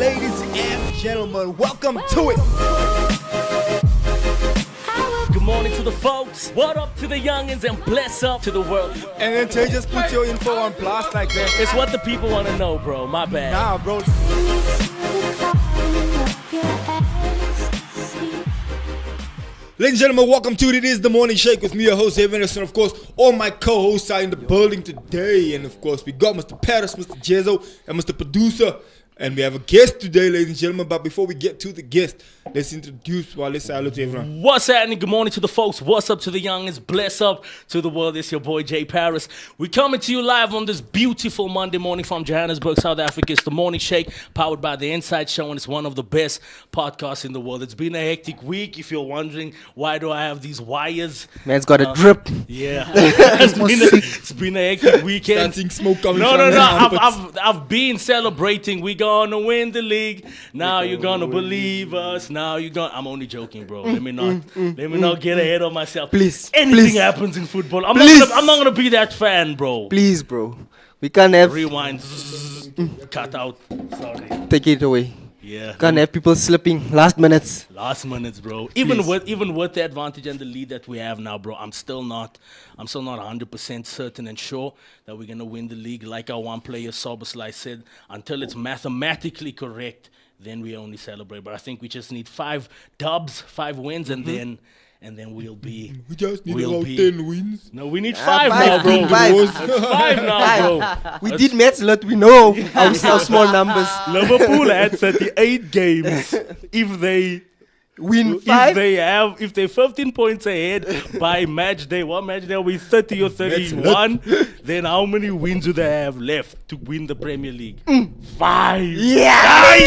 ladies and gentlemen, welcome to it. Good morning to the folks. What up to the youngins and bless up to the world. And then Jay just put your info on blast like that. It's what the people want to know, bro. My bad. Nah, bro. Ladies and gentlemen, welcome to It Is The Morning Shake with me, your host, Xavier, and of course, all my co-hosts are in the building today. And of course, we got Mr. Paris, Mr. Jezo, and Mr. Producer. And we have a guest today, ladies and gentlemen. But before we get to the guest, let's introduce, let's salute everyone. What's happening? Good morning to the folks. What's up to the youngins? Bless up to the world. It's your boy, Jay Paris. We're coming to you live on this beautiful Monday morning from Johannesburg, South Africa. It's The Morning Shake, powered by The Inside Show, and it's one of the best podcasts in the world. It's been a hectic week. If you're wondering, why do I have these wires? Man's got a drip. Yeah. It's been a hectic weekend. Dancing smoke coming No. from I've been celebrating. We're gonna win the league. Now you're gonna believe us. Now you're gonna. I'm only joking, bro. Let me not get ahead of myself. Please, anything please. happens in football. I'm Please. not gonna be that fan, bro. Please, bro. We can't have. Rewind. Cut out. Sorry. Take it away. Yeah. Can't have people slipping last minutes. Last minutes, bro. Even with the advantage and the lead that we have now, bro, I'm still not 100% certain and sure that we're gonna win the league. Like our one player Soboslai said, until it's mathematically correct, then we only celebrate. But I think we just need 5 dubs, 5 wins, and then we'll be. We just need about 10 wins. No, we need 5 now, bro. 5 now, bro. We did maths a lot. We know our small numbers. Liverpool had 38 games. If they Win 5. if they're 15 points ahead by match day, what match day are we 30 or 31? Then how many wins do they have left to win the Premier League? 5. Yeah.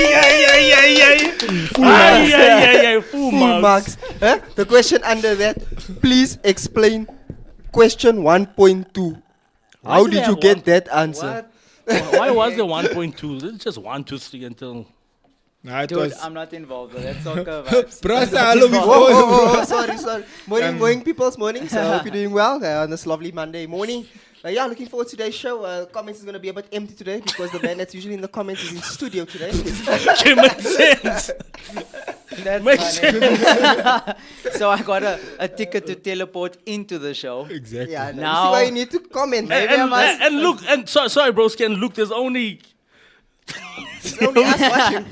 Full Full marks. marks. Huh? The question under that. Please explain question 1.2. How did did they you have get one- that answer? Why was there 1.2? It's just 1, 2, 3 until. Nah, it Dude, was. I'm not involved. That's soccer vibes. Brasa, hello, Oh, sorry. Morning, people's morning. So I hope you're doing well on this lovely Monday morning. Yeah, looking forward to today's show. Comments is going to be a bit empty today because the man that's usually in the comments is in studio today. Okay, makes sense. That's Makes funny. So I got a ticket to teleport into the show. Exactly. Yeah, Now- now. See why you need to comment. And look, sorry, broski, and look, there's only. It's only us watching.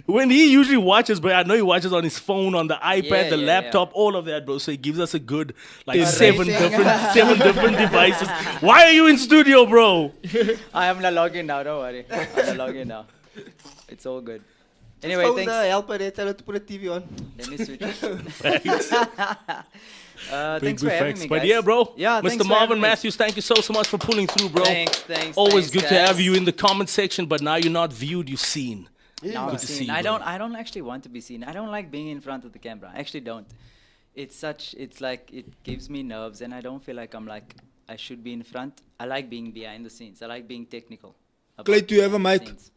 When he usually watches, but I know he watches on his phone, on the iPad, the Yeah, laptop, all of that, bro. So he gives us a good, like, Yeah. 7 Rating. different devices. Why are you in studio, bro? I am logging now. Don't worry. I'm logging now. It's all good. Anyway, Phone thanks. the helper there, tell her to put a TV on. Let me switch. Thanks. Thanks for having me, But guys. yeah, bro. Yeah, thanks Mr. for Marvin having me. Matthews, thank you so much for pulling through, bro. Thanks. Always good to have guys. you in the comment section, but now you're not viewed, you're seen. No, Good to see seen. you, I bro. don't actually want to be seen. I don't like being in front of the camera. I actually don't. It's like it gives me nerves, and I don't feel like I should be in front. I like being behind the scenes. I like being technical. about Clay, do you have a behind mic? the scenes.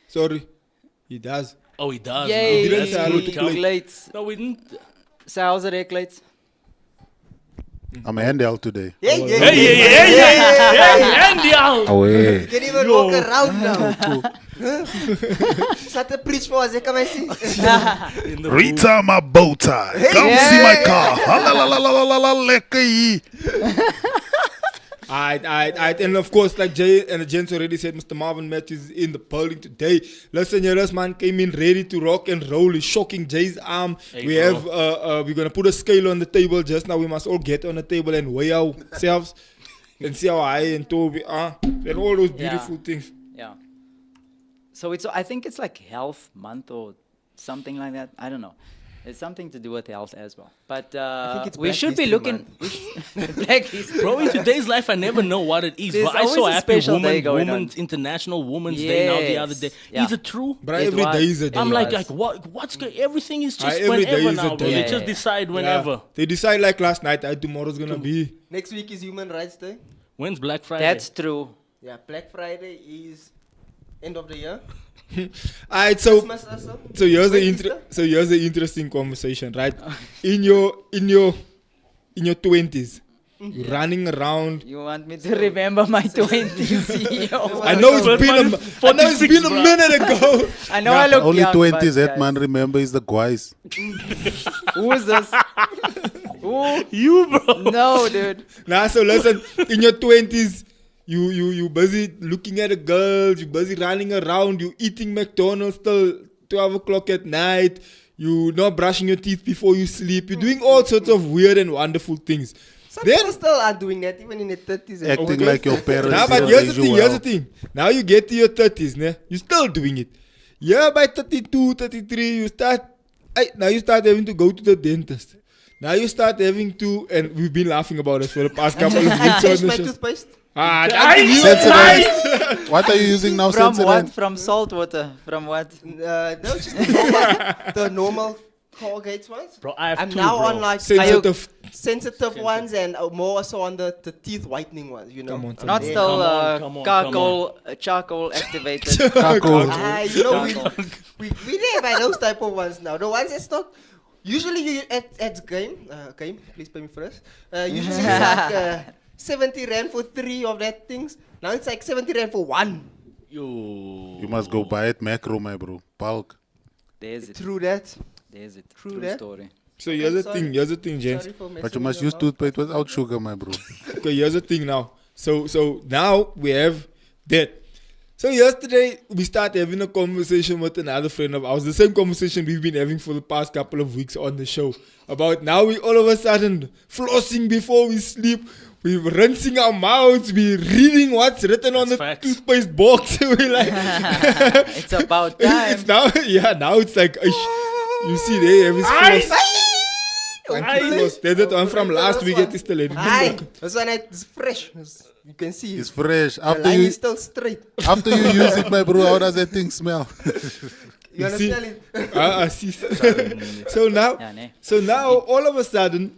Sorry. He does. Oh, he does. Yay, You didn't That's say hello good. to Clay. Clates. No, we didn't. So how's it, Clates? I'm a handheld today. Hey, Andy out. Away. You can even walk around now. Start to preach for us, come and see. In the Rita, my bow tie. Come see my car. Alright. And of course, like Jay and the gents already said, Mr. Marvin Matthews is in the building today. Listen, this man came in ready to rock and roll. He's shocking Jay's arm. Hey, we bro. have, we're going to put a scale on the table just now. We must all get on the table and weigh ourselves and see how high and tall we are. And all those beautiful things. Yeah. So I think it's like health month or something like that. I don't know. It's something to do with health as well. But think it's we Black should be History looking. Black History. Bro, in today's life, I never know what it is. There's But I saw always a Happy special day going Women's on. International Women's Day now the other day. Yes. Yeah. Is it true? But It every was. day is a day. I'm was. like what's going? Everything is just every day whenever is a now, bro. day. They Yeah, just yeah. decide Yeah. whenever. They decide like last night, tomorrow's going to be. Next week is Human Rights Day. When's Black Friday? That's true. Yeah, Black Friday is end of the year. Alright, so Christmas also. So here's Wait, the Easter? so here's the interesting conversation, right? In your 20s, You're running around. You want me to remember my 20s? Yo. I know it's been a, I know it's been a bro. minute ago. I know I look Only young, 20s but that man remember is the guys. Who is this? Who? You, bro. No, dude. Nah, so listen, in your 20s, you busy looking at the girls, you busy running around, you eating McDonald's till 12 o'clock at night, you not brushing your teeth before you sleep, you're doing all sorts of weird and wonderful things. Some Then, people still are doing that, even in their 30s. And Acting like your parents. nah, but don't here's the raise you thing, well. here's the thing. Now you get to your 30s, né? You're still doing it. Yeah, by 32, 33, now you start having to go to the dentist. Now you start having to, and we've been laughing about this for the past couple of weeks. change on my the show. toothpaste. Ah, that's you. Sensodyne. What are you using now, From what? Sensodyne? From salt water? From what? No, just the normal Colgate ones. Bro, I have I'm two, now bro. on like Sensitive. sensitive ones and more so on the teeth whitening ones, you know. Come on, son. Not Yeah. still Come on, charcoal activated. Charcoal. Ah, you know, we didn't buy those type of ones now. The ones that's not. Usually you at game, please pay me first. Usually it's like 70 rand for 3 of that things. Now it's like 70 rand for 1. You must go buy it macro, my bro. Bulk. There's it. Through that. There's it. True True that. story. So here's the thing, gents. Sorry for But messing you must with use your mouth. toothpaste without sugar, my bro. Okay, here's the thing now. So now we have that. So yesterday we started having a conversation with another friend of ours. The same conversation we've been having for the past couple of weeks on the show. About now we all of a sudden flossing before we sleep. We're rinsing our mouths. We're reading what's written on the That's facts. toothpaste box. We're like, It's about time. it's now, yeah, now it's like, you see, they have his floss. Floss. There's that one from last week. It is still in. Aye, this one is fresh. You can see It's fresh. the After line you is still straight. after you use it, my bro, how does that thing smell? You see? understand it? See. So now, Yeah, nee. all of a sudden,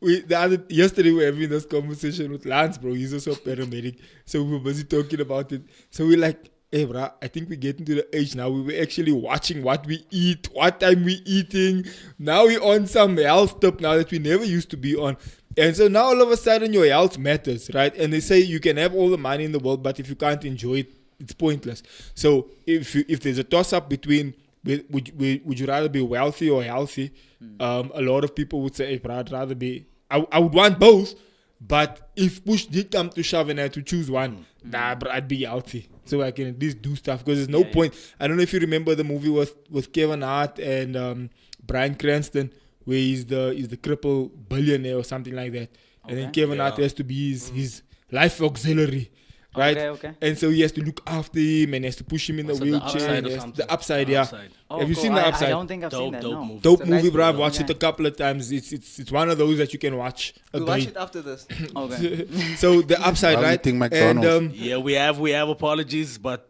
yesterday we were having this conversation with Lance, bro. He's also a paramedic, so we were busy talking about it. So we're like, hey, bro, I think we're getting to the age now. We were actually watching what we eat, what time we eating. Now we're on some health tip now that we never used to be on. And so now all of a sudden your health matters, right? And they say you can have all the money in the world, but if you can't enjoy it, it's pointless. So if there's a toss-up between would you rather be wealthy or healthy, a lot of people would say, hey, bro, I'd rather be, I would want both, but if push did come to shove and I had to choose one, nah, bro, I'd be healthy. So I can at least do stuff, because there's no point. I don't know if you remember the movie with Kevin Hart and Bryan Cranston, where he's the cripple billionaire or something like that. And then Kevin Hart has to be his life auxiliary, right? Okay. And so he has to look after him and has to push him in the Was it the wheelchair. Upside and or he has- something? the upside, The yeah. Upside. Oh, Have you cool. seen the upside? I don't think I've seen that. Dope No. movie. Dope It's a movie, nice bro. I've movie, watched yeah. it a couple of times. It's one of those that you can watch a We'll watch day. it after this. Okay. So the upside, While right? eating And McDonald's. Yeah, we have apologies, but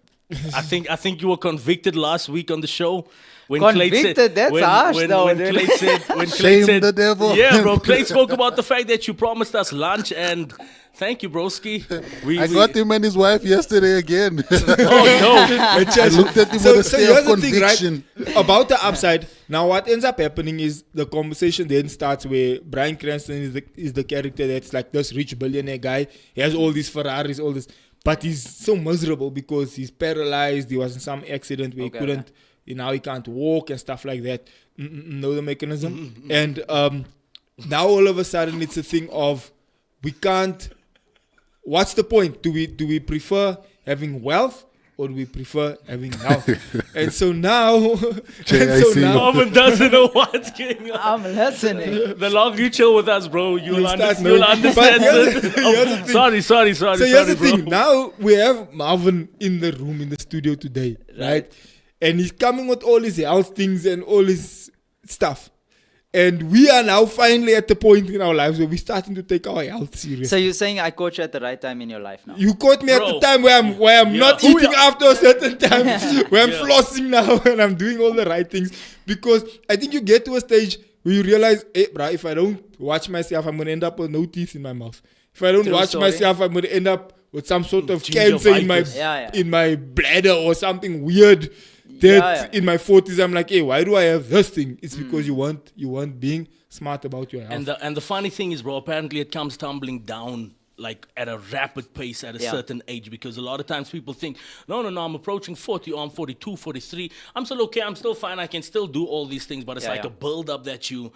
I think you were convicted last week on the show. When Convicted? Clay said, That's harsh, when, though, When dude. Clay said, when Shame Clay said, the devil. Yeah, bro. Clay spoke about the fact that you promised us lunch, and thank you, broski. I got him and his wife yesterday again. Oh I looked at him So with a stare here's of the thing, conviction. right? About the upside. Now, what ends up happening is the conversation then starts where Bryan Cranston is the character that's like this rich billionaire guy. He has all these Ferraris, all this, but he's so miserable because he's paralyzed. He was in some accident where he couldn't. Now he can't walk and stuff like that. Know the mechanism. And now all of a sudden it's a thing of we can't. What's the point? Do we prefer having wealth or do we prefer having health? And so now, Marvin doesn't know what's going on. I'm listening. The longer you chill with us, bro, you'll start understand. knowing. You'll understand. But here's the thing. Sorry, So here's the bro. thing. Now we have Marvin in the room in the studio today, right? And he's coming with all his health things and all his stuff. And we are now finally at the point in our lives where we're starting to take our health serious. So you're saying I caught you at the right time in your life now? You caught me at the Bro. time where I'm Yeah. not Oh, eating yeah. after a certain time, where I'm Yeah. flossing now and I'm doing all the right things. Because I think you get to a stage where you realize, hey, bro, if I don't watch myself, I'm going to end up with no teeth in my mouth. If I don't True watch story. myself, I'm going to end up with some sort of cancer in my Gingivitis. Yeah. in my bladder or something weird. that in my 40s, I'm like, hey, why do I have this thing? It's because you want being smart about your health. And the funny thing is, bro, apparently it comes tumbling down like at a rapid pace at a certain age, because a lot of times people think, no, I'm approaching 40, or I'm 42, 43. I'm still okay, I'm still fine, I can still do all these things, but it's like a build-up that you're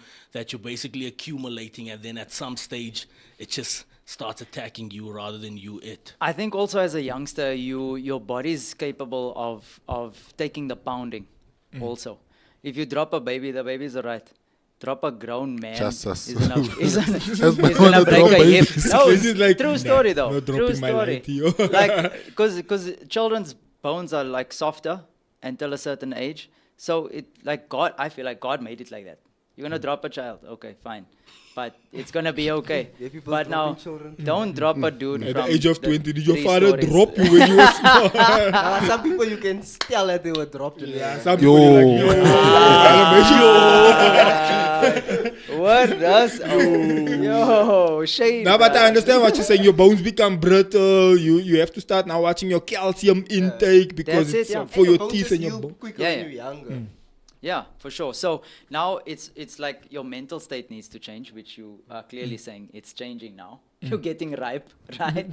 basically accumulating, and then at some stage it just starts attacking you rather than you it. I think also as a youngster, your body's capable of taking the pounding also. If you drop a baby, the baby's all right. Drop a grown man Just us. is gonna break a hip. No, This is like, true story though. not True dropping my story. light to you. Like, because children's bones are like softer until a certain age. So I feel like God made it like that. You're gonna drop a child, okay, fine, but it's gonna be okay. Yeah, people But now, dropping children. don't drop a dude At from the age of 20, did your 3 father stories. drop you when you were small? Some people you can tell that they were dropped. Some people are like, What does? Yo, shade. no, but I understand what you're saying. Your bones become brittle. You have to start now watching your calcium intake because That's it's it, yeah. for your teeth and your bones. quicker Yeah, when you're younger. Yeah, for sure. So now it's like your mental state needs to change, which you are clearly saying it's changing now. You're getting ripe, right?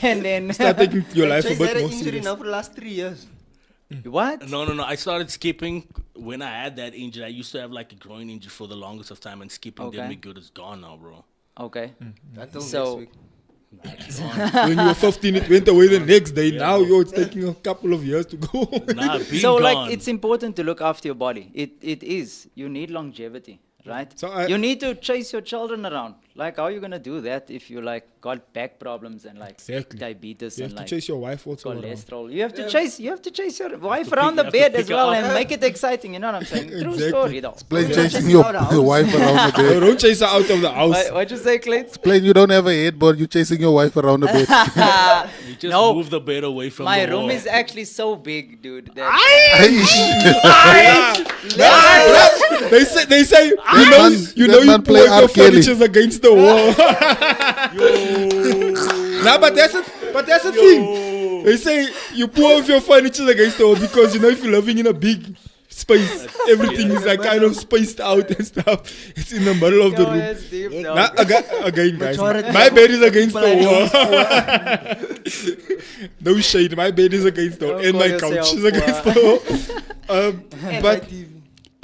And then Start taking your life a Chase bit had an more injury serious. now for the last 3 years. what? No. I started skipping when I had that injury. I used to have like a groin injury for the longest of time, and skipping did Okay. me good. It's gone now, bro. Okay. Until So- next week. When you were 15, it went away the next day. Now, it's taking a couple of years to go. Nah, be So gone. like it's important to look after your body. It is. You need longevity, right? So you need to chase your children around. Like, how are you gonna do that if you like got back problems and like Exactly. diabetes You and have to like chase your wife also around. cholesterol? You have to chase your wife pick- around you the have to bed as pick her well up. and make it exciting. You know what I'm saying? True Exactly. story though. Plain Yeah, chasing just your out of house. wife around the No, bed. don't chase her out of the house. What'd you say, Clayton? Plain you don't have a headboard, you chasing your wife around the bed. You just No. move the bed away from My the room wall. is actually so big, dude. That They say man- you that know man you play put your R. Kelly. furnitures against the wall. Nah, but that's the thing. They say you pour off your furniture against the wall because if you're living in a big space, everything is like kind of spaced out and stuff. It's in the middle of the Yo, room. that's deep, dog. Nah, again, guys, Majority my of bed is against people the wall. No shade, my bed is against the wall, Don't and my call couch yourself is against the wall. And But my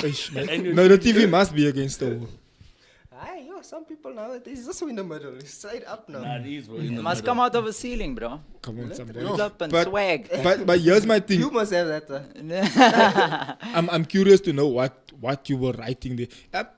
TV. no, the TV must be against the wall. Aye, some people nowadays is also in the middle. It's side up now. Nah, it is, bro. It must come out of a ceiling, bro. Come on, somebody. Pull up and But- swag. But here's my thing. You must have that. I'm curious to know what you were writing there.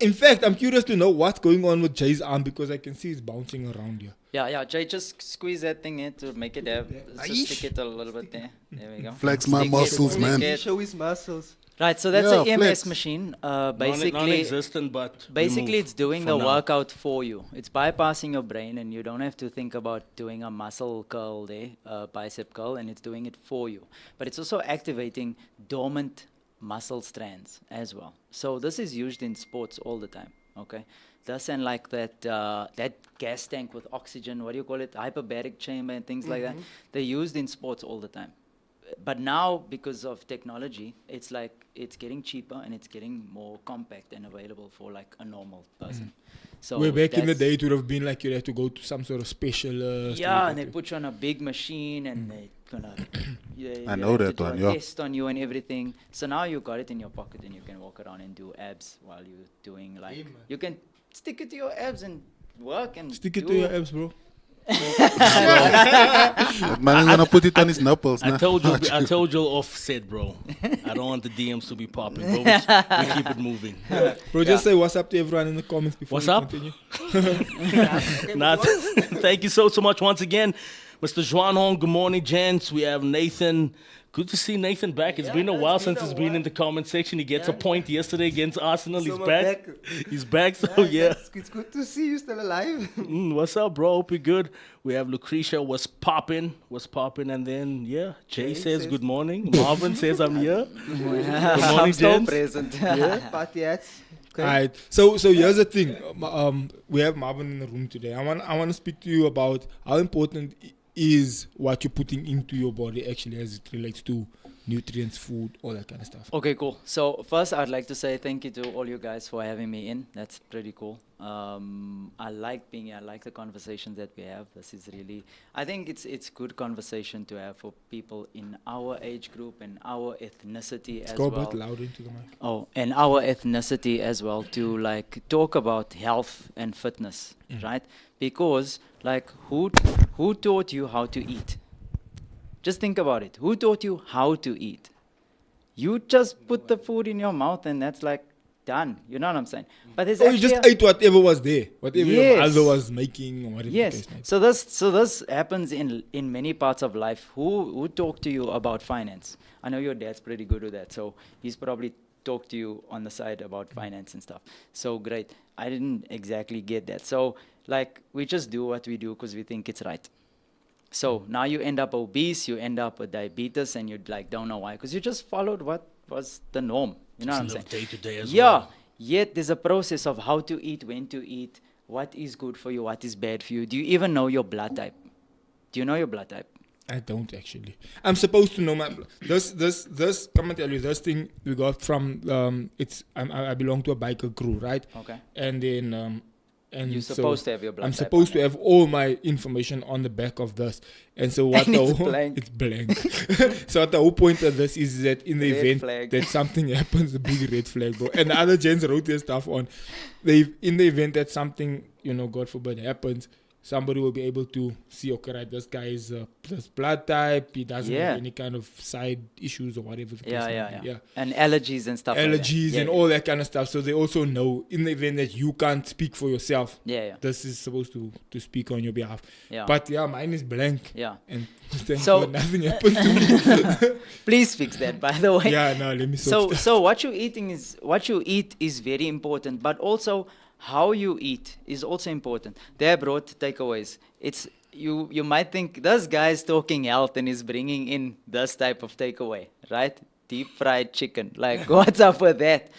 In fact, I'm curious to know what's going on with Jay's arm because I can see it's bouncing around here. Yeah, Jay, just squeeze that thing in to make it have. Just Aish. stick it a little bit there. There we go. Flex my Stick it, muscles, stick man. it. Show his muscles. Right, so that's Yeah, an EMS flex. machine. Basically, Basically, non-existent, but basically removed it's doing for the now. workout for you. It's bypassing your brain, and you don't have to think about doing a muscle curl there, bicep curl, and it's doing it for you. But it's also activating dormant muscle strands as well. So this is used in sports all the time. Okay, this and like that gas tank with oxygen. What do you call it? Hyperbaric chamber and things like that. They're used in sports all the time. But now, because of technology, it's like it's getting cheaper and it's getting more compact and available for like a normal person. So Where back in the that's- day, it would have been like you'd have to go to some sort of specialist. yeah, and they put you on a big machine and they gonna. I know that one, yeah. Test on you and everything. So now you got it in your pocket and you can walk around and do abs while you're doing like Yeah, man. you can stick it to your abs and work and Stick it do to your abs, bro. That man is gonna put it on his nipples. I nah. told you offset, bro. I don't want the DMs to be popping, bro. We keep it moving. Bro, just say what's up to everyone in the comments before What's we up? continue. Nah, thank you so much once again, Mr. Juan Hong. Good morning, gents. We have Nathan. Good to see Nathan back. It's been a while since he's been in the comment section. He gets a point yesterday against Arsenal. So He's my back. back. He's back. So yeah. It's good to see you still alive. What's up, bro? Hope you're good. We have Lucretia. What's popping? And then yeah, Jay says good morning. Marvin says I'm here. Good morning, I'm still gents. present. Party hats. Okay. Alright, so here's the thing. We have Marvin in the room today. I want to speak to you about how important is what you're putting into your body actually as it relates to nutrients, food, all that kind of stuff. Okay, cool. So first, I'd like to say thank you to all you guys for having me in. That's pretty cool. I like being here. I like the conversations that we have. This is really, I think it's good conversation to have for people in our age group and our ethnicity as Go well. a bit louder into the mic. Oh, and our ethnicity as well, to like talk about health and fitness, right? Because like who taught you how to eat? Just think about it. Who taught you how to eat? You just put the food in your mouth and that's like done. You know what I'm saying? But there's Oh, you just ate whatever was there, whatever your Yes. mother was making, or whatever. the yes. case may be. So this happens in many parts of life. Who talked to you about finance? I know your dad's pretty good with that, so he's probably talked to you on the side about finance and stuff. So great. I didn't exactly get that. So like we just do what we do because we think it's right. So now you end up obese, you end up with diabetes, and you like don't know why, because you just followed what was the norm. You know what I'm saying? Day to day as Yeah. well. Yet there's a process of how to eat, when to eat, what is good for you, what is bad for you. Do you even know your blood type? Do you know your blood type? I don't actually. I'm supposed to know my this. Come and tell you this thing we got from I belong to a biker crew, right? Okay. And then and You're so supposed to have your blood I'm type supposed on to have all my information on the back of this, and so what And the it's whole blank. it's blank. So what the whole point of this is that in the Red event flag. that something happens, a big red flag, bro. And the other gens wrote their stuff on. In the event that something, God forbid, happens, somebody will be able to see, okay, right, this guy is this blood type, he doesn't Yeah. have any kind of side issues or whatever the case may be. Yeah. And allergies and stuff. Allergies like that. and all that kind of stuff. So they also know in the event that you can't speak for yourself, Yeah. this is supposed to speak on your behalf. Yeah. But yeah, mine is blank. Yeah. And thank So- God nothing happened to me. Please fix that, by the way. Yeah, no, let me sort that. So what you eat is very important, but also how you eat is also important. They brought takeaways. It's you might think this guy's talking health and is bringing in this type of takeaway, right? Deep fried chicken. Like what's up with that?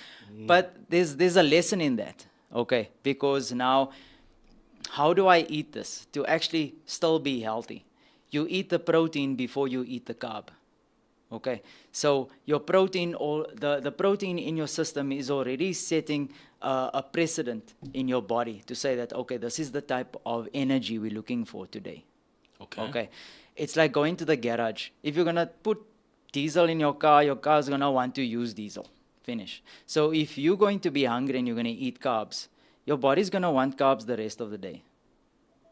But there's a lesson in that, okay? Because now, how do I eat this to actually still be healthy? You eat the protein before you eat the carb. Okay, so your protein, or the protein in your system is already setting a precedent in your body to say that, okay, this is the type of energy we're looking for today. Okay, it's like going to the garage. If you're gonna put diesel in your car's gonna want to use diesel. Finish. So if you're going to be hungry and you're gonna eat carbs, your body's gonna want carbs the rest of the day.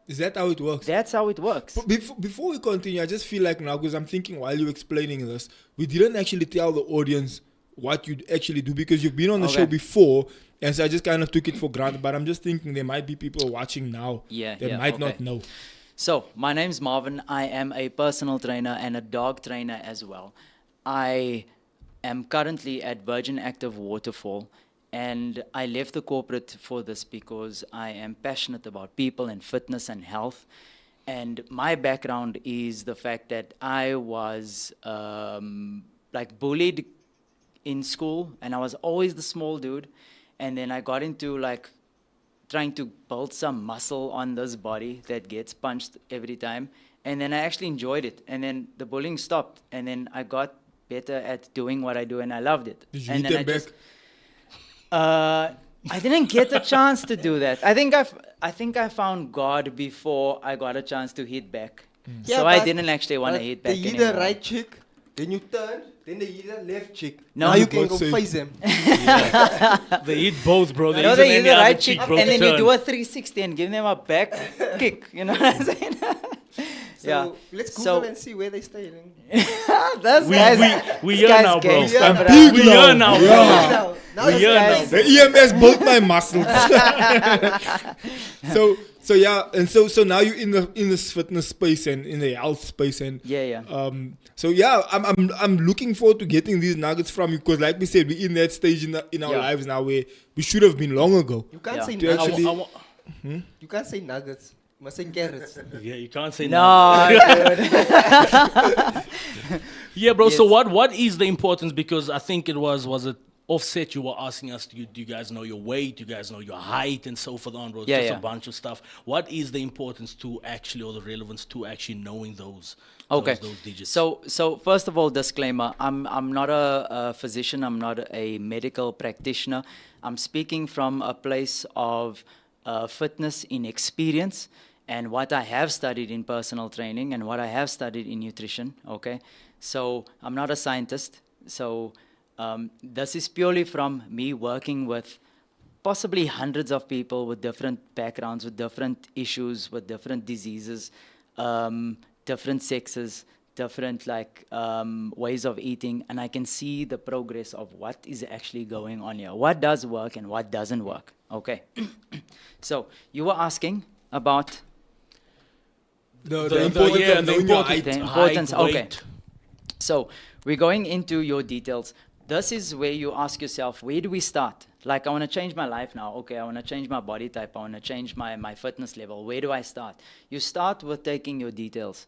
Is that how it works? That's how it works. But before we continue, I just feel like now, because I'm thinking while you're explaining this, we didn't actually tell the audience what you'd actually do, because you've been on the show before, and so I just kind of took it for granted. But I'm just thinking there might be people watching now that might not know. So, my name's Marvin. I am a personal trainer and a dog trainer as well. I am currently at Virgin Active Waterfall, and I left the corporate for this because I am passionate about people and fitness and health. And my background is the fact that I was bullied in school, and I was always the small dude. And then I got into trying to build some muscle on this body that gets punched every time. And then I actually enjoyed it. And then the bullying stopped. And then I got better at doing what I do, and I loved it. Did you and eat then them back? I didn't get a chance to do that. I think I found God before I got a chance to hit back. Yeah, So I but- didn't actually want to But hit back They hit anymore. the right chick, then you turn, then they hit the left chick. No, Now you you can both go say- face them. They eat both, bro. No, they hit any the other right cheek, cheek, bro, and then turn. you do a 360 and give them a back kick. You know what I'm saying? So let's Google and see where they stay. That's we here now, bro. gangster, bro. Big We now. here now, bro. Now We this here guy's- The EMS built my muscles. So yeah, and so now you're in this fitness space and in the health space, and Yeah. so yeah, I'm looking forward to getting these nuggets from you, because like we said, we're in that stage in our Yeah. lives now where we should have been long ago. You can't Yeah. say To nuggets. actually- You can't say nuggets. You must say carrots. Yeah, you can't say No, dude. Yeah, bro. So Yes. what is the importance? Because I think it was it offset, you were asking us, do you guys know your weight? Do you guys know your height and so forth on road? Yeah, Just yeah. a bunch of stuff. What is the importance to actually, or the relevance to actually knowing those Okay. those digits? So first of all, disclaimer: I'm not a physician. I'm not a medical practitioner. I'm speaking from a place of fitness in experience and what I have studied in personal training and what I have studied in nutrition. Okay, so I'm not a scientist. So this is purely from me working with possibly hundreds of people with different backgrounds, with different issues, with different diseases, different sexes, different ways of eating, and I can see the progress of what is actually going on here, what does work and what doesn't work. Okay. So you were asking about The importance of knowing your height. the importance. height, Okay. weight. So we're going into your details. This is where you ask yourself, where do we start? Like, I want to change my life now. Okay, I want to change my body type. I want to change my fitness level. Where do I start? You start with taking your details.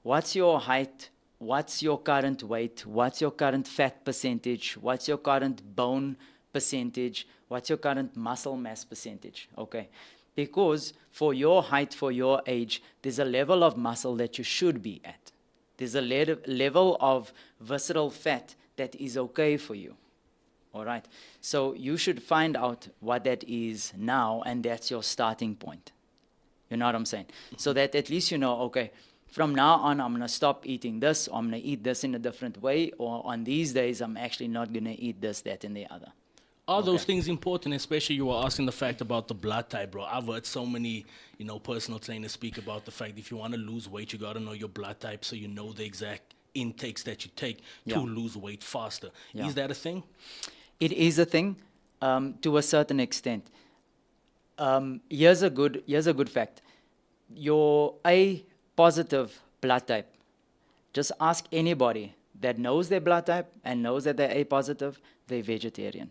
What's your height? What's your current weight? What's your current fat percentage? What's your current bone percentage? What's your current muscle mass percentage? Okay. Because for your height, for your age, there's a level of muscle that you should be at. There's a level of visceral fat that is okay for you. All right. So you should find out what that is now, and that's your starting point. You know what I'm saying? So that at least you know, okay, from now on, I'm going to stop eating this, or I'm going to eat this in a different way, or on these days, I'm actually not going to eat this, that, and the other. Are those things important? Especially you were asking the fact about the blood type, bro. I've heard so many, personal trainers speak about the fact if you want to lose weight, you got to know your blood type so you know the exact intakes that you take to lose weight faster. Yeah. Is that a thing? It is a thing to a certain extent. Here's a good fact. Your A positive blood type, just ask anybody that knows their blood type and knows that they're A positive, they're vegetarian.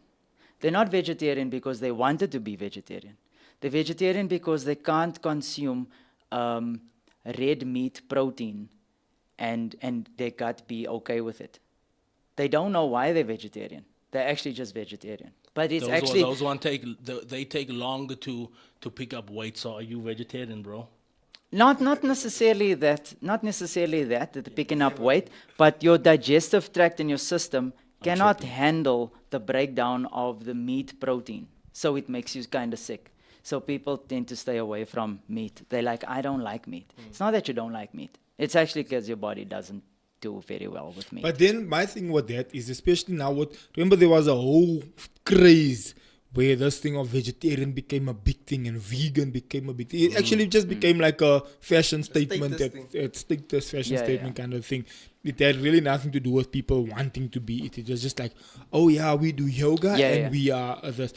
They're not vegetarian because they wanted to be vegetarian. They're vegetarian because they can't consume red meat protein and their gut be okay with it. They don't know why they're vegetarian. They're actually just vegetarian. But it's they take longer to pick up weight. So are you vegetarian, bro? Not necessarily that. Not necessarily that picking up weight, but your digestive tract and your system cannot handle the breakdown of the meat protein. So it makes you kind of sick. So people tend to stay away from meat. They're like, I don't like meat. It's not that you don't like meat. It's actually because your body doesn't do very well with meat. But then my thing with that is, especially now, remember there was a whole craze where this thing of vegetarian became a big thing and vegan became a big thing. It actually just became like a fashion statement, status fashion statement kind of thing. It had really nothing to do with people wanting to be it. It was just like, oh yeah, we do yoga we are this.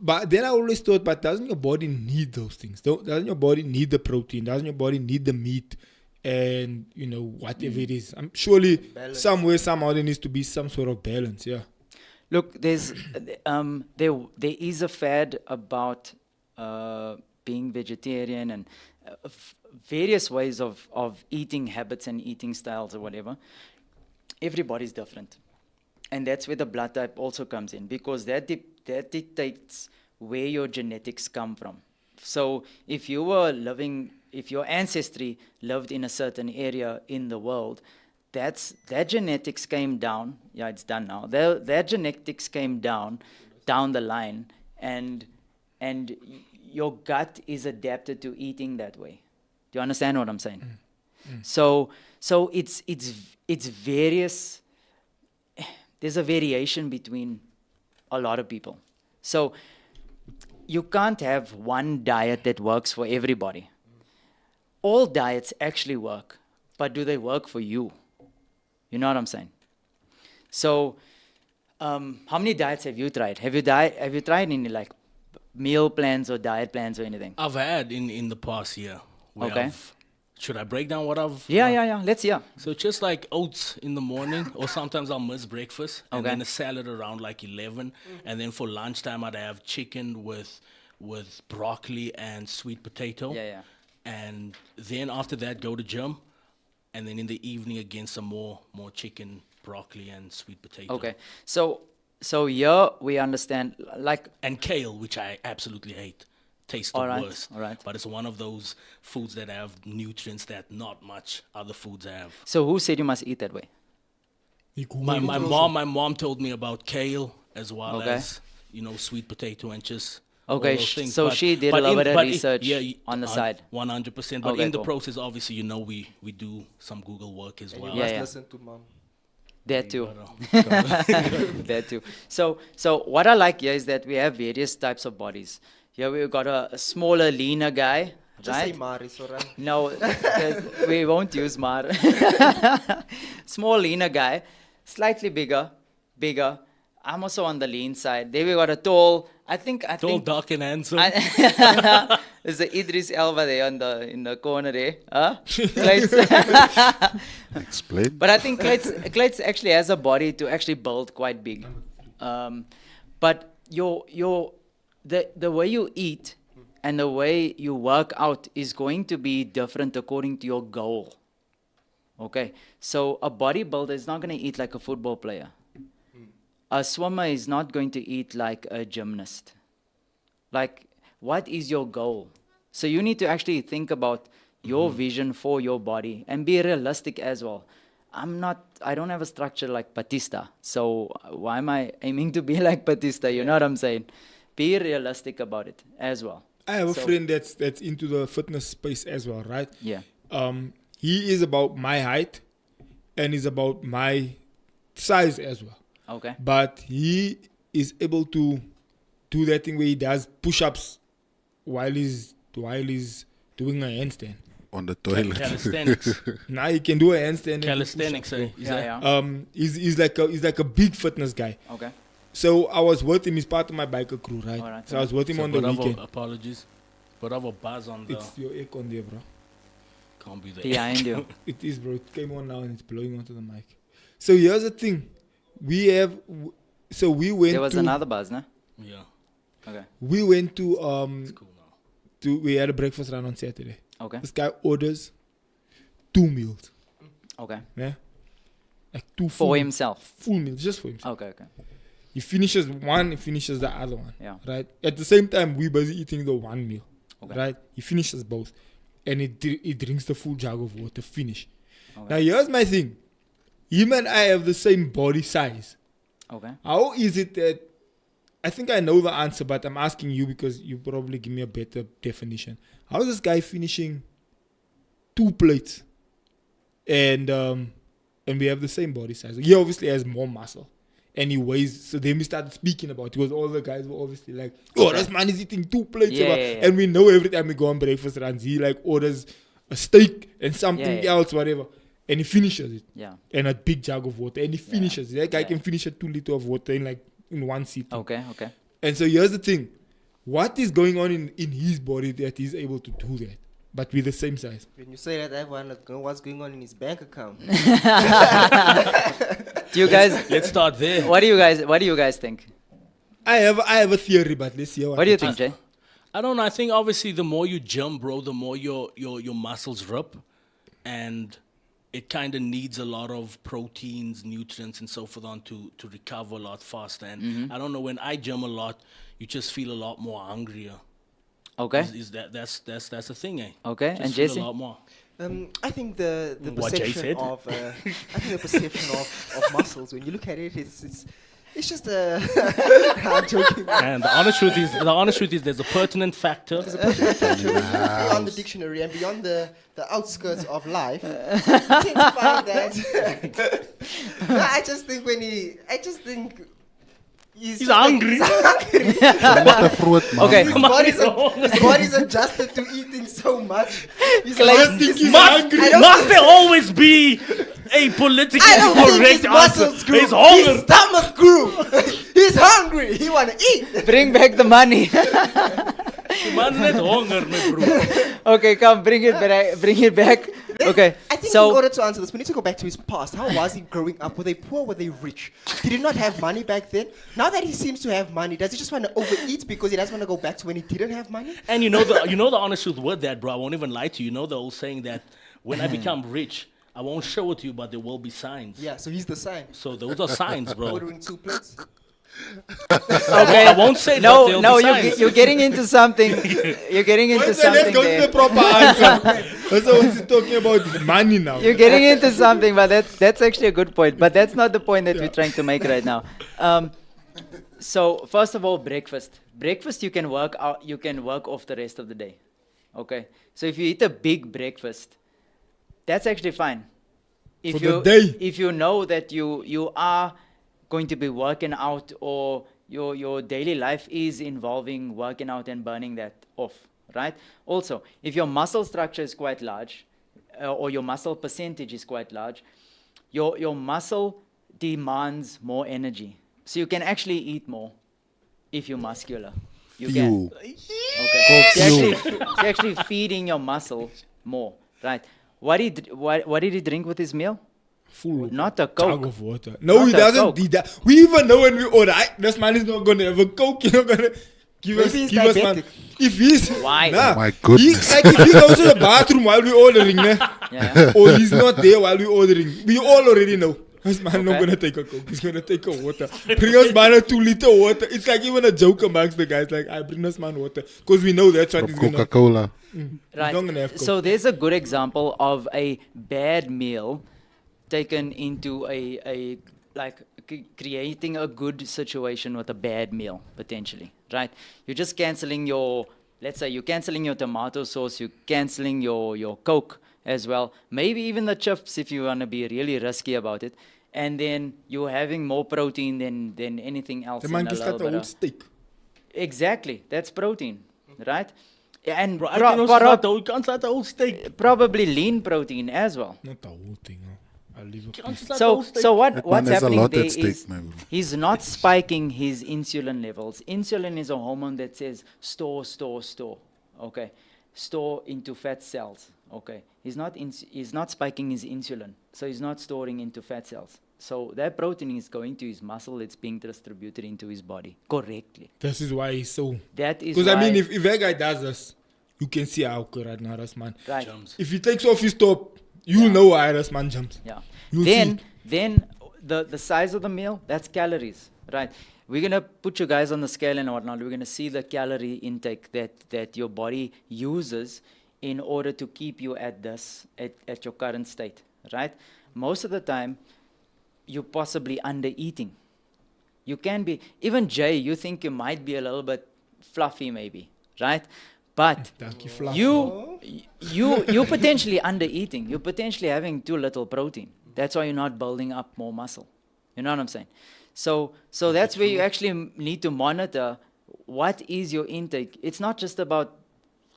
But then I always thought, but doesn't your body need those things? Doesn't your body need the protein? Doesn't your body need the meat? And whatever it is, surely balance. Somewhere, somehow there needs to be some sort of balance. Yeah. Look, there's there is a fad about being vegetarian and various ways of eating habits and eating styles or whatever. Everybody's different, and that's where the blood type also comes in, because that dictates where your genetics come from. So if your ancestry lived in a certain area in the world, that genetics came down. Yeah, it's done now. That genetics came down the line, and your gut is adapted to eating that way. Do you understand what I'm saying? So it's various. There's a variation between a lot of people. So you can't have one diet that works for everybody. All diets actually work, but do they work for you? You know what I'm saying? So, how many diets have you tried? Have you tried any like meal plans or diet plans or anything? I've had in the past year. Okay. Should I break down what I've... Yeah. Let's hear. So just like oats in the morning, or sometimes I'll miss breakfast, and Okay. then a salad around like 11, and then for lunchtime I'd have chicken with broccoli and sweet potato. Yeah. And then after that, go to gym, and then in the evening again some more chicken, broccoli, and sweet potato. Okay. So So here we understand, like, And kale, which I absolutely hate. Tastes the Alright, worst. alright. But it's one of those foods that have nutrients that not much other foods have. so who said you must eat that way? My mom told me about kale as well Okay. as, sweet potato and just all Okay, those things. so she did a little bit of research on the side. 100%. But Okay, in the cool. process, obviously, we do some Google work as And well. you Yeah, must yeah. listen to mom. That too. Gotta- That too. So what I like here is that we have various types of bodies. Here we've got a smaller, leaner guy, Just say right? Maris, alright? No, we won't use Mar. Small, leaner guy, slightly bigger. I'm also on the lean side. There we got a tall. I think. Tall, dark, and handsome. There's the Idris Elba there in the corner there. Huh? Clates. Explain. But I think Clates actually has a body to actually build quite big. But the way you eat and the way you work out is going to be different according to your goal. Okay, so a bodybuilder is not going to eat like a football player. A swimmer is not going to eat like a gymnast. Like, what is your goal? So you need to actually think about your vision for your body and be realistic as well. I don't have a structure like Batista. So why am I aiming to be like Batista? You know what I'm saying? Be realistic about it as well. I have a So- friend that's into the fitness space as well, right? Yeah. He is about my height and is about my size as well. Okay. But he is able to do that thing where he does push-ups while he's doing a handstand. On the toilet. Calisthenics. Now he can do a handstand. and do Calisthenics, push-ups, eh? Is Yeah, that- yeah. He's like a big fitness guy. Okay. So I was with him. He's part of my biker crew, right? Alright, So I was with him So on the bravo, weekend. apologies. Bravo buzz on the. It's your aircon there, bro. Can't be there. Behind you. It is, bro. It came on now and it's blowing onto the mic. So here's the thing. We went There was to another buzz, no? Yeah. Okay. we went to It's cool now. we had a breakfast run on Saturday. Okay. This guy orders 2 meals. Okay. Yeah. Like 2 For himself. full meals, just for himself. Okay, okay. He finishes one, he finishes the other one. Yeah. Right? At the same time, we busy eating the one meal. Okay. Right? He finishes both. And he drinks the full jug of water, finish. Okay. Now here's my thing. Him and I have the same body size. Okay. How is it that I think I know the answer, but I'm asking you because you probably give me a better definition. How is this guy finishing 2 plates and we have the same body size? He obviously has more muscle and he weighs. So then we started speaking about it because all the guys were obviously like, "Oh, this man is eating 2 plates," Yeah, yeah, yeah. and we know every time we go on breakfast runs, he like orders a steak and something Yeah, yeah. else, whatever, and he finishes it. Yeah. And a big jug of water, and he finishes it. That guy Yeah. can finish a 2 liter of water in one sitting. Okay, okay. And so here's the thing. What is going on in his body that he's able to do that, but with the same size? When you say that, everyone knows what's going on in his bank account. Do you guys Let's start there. what do you guys think? I have a theory, but let's see What do you think, Jay? I don't know. I think obviously the more you jump, bro, the more your muscles rip, and it kind of needs a lot of proteins, nutrients, and so forth on to recover a lot faster. And I don't know, when I jump a lot, you just feel a lot more hungrier. Okay. Is that's the thing, eh? Okay, Just and feel Jesse? a lot more. I think the What Jay perception said? of of muscles, when you look at it, it's just a. I'm joking. And the honest truth is, there's a pertinent factor. Beyond the dictionary and beyond the outskirts of life, you tend to find that. No, I just think he's hungry. What the fruit, man. Okay. his body's adjusted to eating so much. He's Must there always be a politically I don't think his correct answer? muscles grew. His hunger. His stomach grew. He's hungry. He wanna eat. Bring back the money. Man, net hunger, my bro. Okay, come bring it back. Okay. I think in So order to answer this, we need to go back to his past. How was he growing up? Were they poor? Were they rich? Did he not have money back then? Now that he seems to have money, does he just want to overeat because he doesn't want to go back to when he didn't have money? And you know the honest truth with that, bro. I won't even lie to you. You know the old saying that when I become rich, I won't show it to you, but there will be signs. Yeah, so he's the sign. So those are signs, bro. Ordering 2 plates. Okay. I won't say that. No, There'll no, be signs. you're getting into something. You're getting into Let's something go to there. the proper answer. That's what he's talking about money now. You're getting into something, but that's actually a good point. But that's not the point that we're trying to make right now. So first of all, breakfast. Breakfast you can work out. You can work off the rest of the day. Okay. So if you eat a big breakfast, that's actually fine. If For you the day. if you know that you are going to be working out, or your daily life is involving working out and burning that off, right? Also, if your muscle structure is quite large, or your muscle percentage is quite large, your muscle demands more energy. So you can actually eat more if you're muscular. You can. Fuel. Okay. You're actually feeding your muscle more, right? What did he drink with his meal? Full Not a jug Coke. of water. No, Not he a doesn't. Coke. We even know when we order. This man is not gonna have a Coke. He's not gonna give us. Maybe he's Give us man. diabetic. If he's Why? nah, My goodness. like if he goes to the bathroom while we ordering, Yeah. or he's not there while we ordering, we all already know. This man not Okay. gonna take a Coke. He's gonna take a water. Bring us man a 2-liter water. It's like even a joke amongst the guys. Like, I bring us man water because we know that's what he's gonna. Coca-Cola. Right. not gonna have Coke. So there's a good example of a bad meal taken into a like creating a good situation with a bad meal potentially, right? You're just canceling your, let's say you're canceling your tomato sauce, you're canceling your Coke as well, maybe even the chips if you want to be really risky about it, and then you're having more protein than anything else. The man in a just little got a bit whole of- steak. Exactly, that's protein, right? And Bro, I can't start the whole steak. probably lean protein as well. Not the whole thing. I'll leave it. Can't start the So whole steak. so That what's man has a happening lot there at stake, is man, bro. he's not spiking his insulin levels. Insulin is a hormone that says store. Okay, store into fat cells. Okay, he's not spiking his insulin, so he's not storing into fat cells. So that protein is going to his muscle. It's being distributed into his body correctly. This is why he's so. That is Because I mean, why- if that guy does this, you can see how good right now this man. right. Jumps. If he takes off his top, you'll know why this man jumps. Yeah. You'll Then the size of the meal, that's calories, right? We're gonna put you guys on the scale and whatnot. We're gonna see the calorie intake that your body uses in order to keep you at your current state, right? Most of the time, you're possibly under eating. You can be, even Jay, you think you might be a little bit fluffy maybe, right? But Thank you, Fluff. you're potentially under eating. You're potentially having too little protein. That's why you're not building up more muscle. You know what I'm saying? So that's where you actually need to monitor what is your intake. It's not just about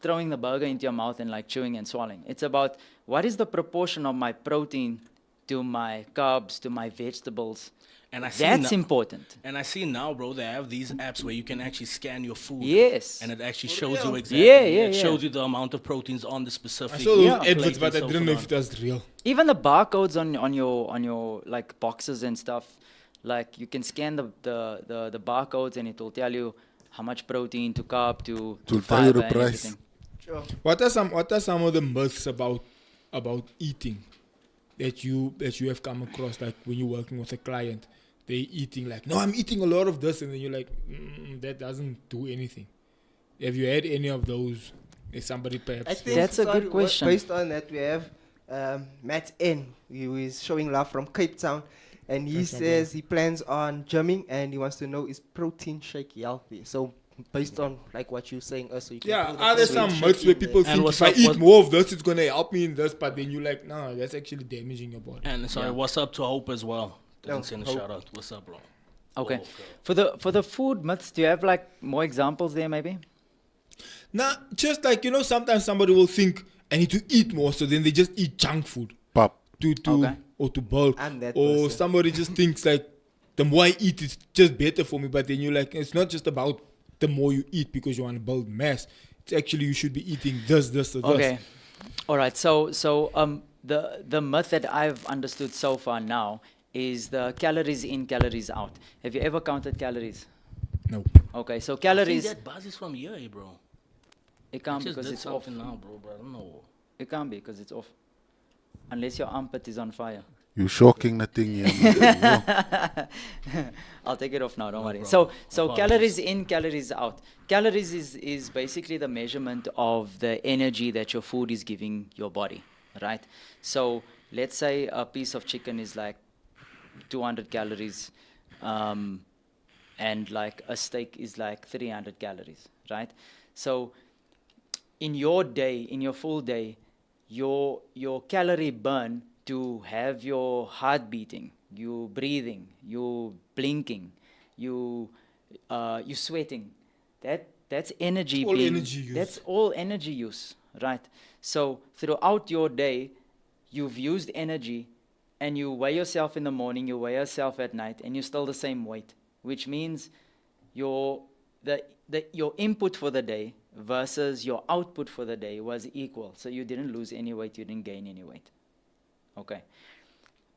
throwing the burger into your mouth and like chewing and swallowing. It's about what is the proportion of my protein to my carbs, to my vegetables. And I see That's now, important. And I see now, bro, they have these apps where you can actually scan your food. Yes. And it actually shows you exactly. Yeah, It yeah. shows you the amount of proteins on the I specific. saw those Yeah. adverts, but I plate and didn't know so if it was real. Even the barcodes on your like boxes and stuff, like you can scan the barcodes and it will tell you how much protein to carb to will tell you the fiber and price. everything. Sure. What are some of the myths about eating that you have come across, like when you're working with a client? They eating like, no, I'm eating a lot of this, and then you're like, that doesn't do anything. Have you had any of those? Is somebody perhaps? I think That's a good sorry, question. Based on that, we have Matt N, who is showing love from Cape Town, and he Thanks, my says he plans on gymming and he wants to know, is protein shake healthy? So based on like what you're saying, so you can Yeah, throw the are there protein some shake myths where in people there. And think what's if I up- eat what- more of this, it's gonna help me in this, but then you're like, no, that's actually damaging your body. And sorry, what's up to Hope as well? Didn't Oh, send a Hope. shout out. What's up, bro? Okay. Oh, For the food myths, do you have like more examples there maybe? Nah, just like, sometimes somebody will think I need to eat more, so then they just eat junk food Pop. to Okay. or to bulk. I'm that Or person. somebody just thinks like the more I eat, it's just better for me. But then you're like, it's not just about the more you eat because you want to build mass. It's actually you should be eating this, or Okay. this. All right. So the myth that I've understood so far now is the calories in, calories out. Have you ever counted calories? No. Okay. So I think calories, that buzz is from here, bro. it can't I just because did it's off. something now, bro. But I don't know. It can't be because it's off. Unless your armpit is on fire. You shocking the thing here, man. I'll take it off now, don't worry. problem. So Apologies. calories in, calories out. Calories is basically the measurement of the energy that your food is giving your body, right? So let's say a piece of chicken is like 200 calories, and like a steak is like 300 calories, right? So in your day, in your full day, your calorie burn to have your heart beating, you breathing, you blinking, you sweating. That's energy. All energy use. That's all energy use, right? So throughout your day, you've used energy, and you weigh yourself in the morning, you weigh yourself at night, and you're still the same weight, which means your input for the day versus your output for the day was equal. So you didn't lose any weight, you didn't gain any weight. Okay.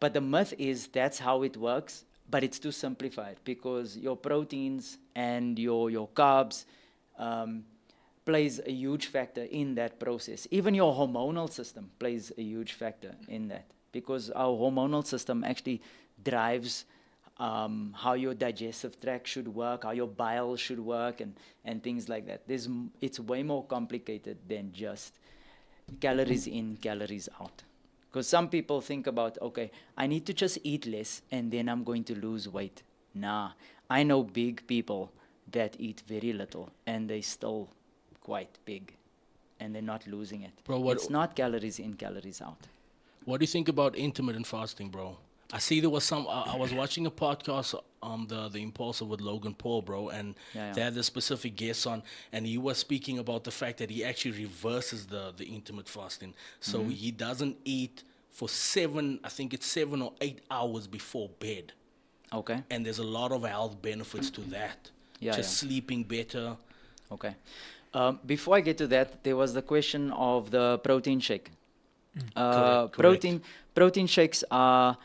But the myth is that's how it works, but it's too simplified because your proteins and your carbs plays a huge factor in that process. Even your hormonal system plays a huge factor in that because our hormonal system actually drives how your digestive tract should work, how your bile should work, and things like that. It's way more complicated than just calories in, calories out. Because some people think about, okay, I need to just eat less and then I'm going to lose weight. Nah, I know big people that eat very little and they still quite big and they're not losing it. Bro, It's not calories in, calories out. What do you think about intermittent fasting, bro? I see there was some. I was watching a podcast on the Impulsive with Logan Paul, bro, and they had a specific guest on, and he was speaking about the fact that he actually reverses the intermittent fasting. So he doesn't eat for 7 or 8 hours before bed. Okay. And there's a lot of health benefits to that. Just sleeping better. Okay. Before I get to that, there was the question of the protein shake. Correct. Protein shakes are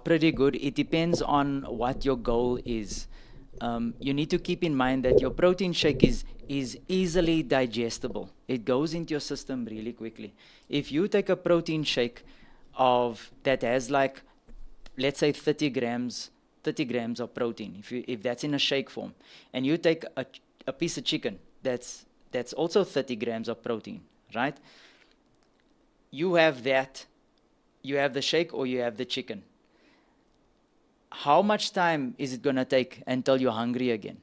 pretty good. It depends on what your goal is. You need to keep in mind that your protein shake is easily digestible. It goes into your system really quickly. If you take a protein shake that has like, let's say 30 grams of protein, if that's in a shake form, and you take a piece of chicken that's also 30 grams of protein, right? You have that, you have the shake or you have the chicken. How much time is it going to take until you're hungry again?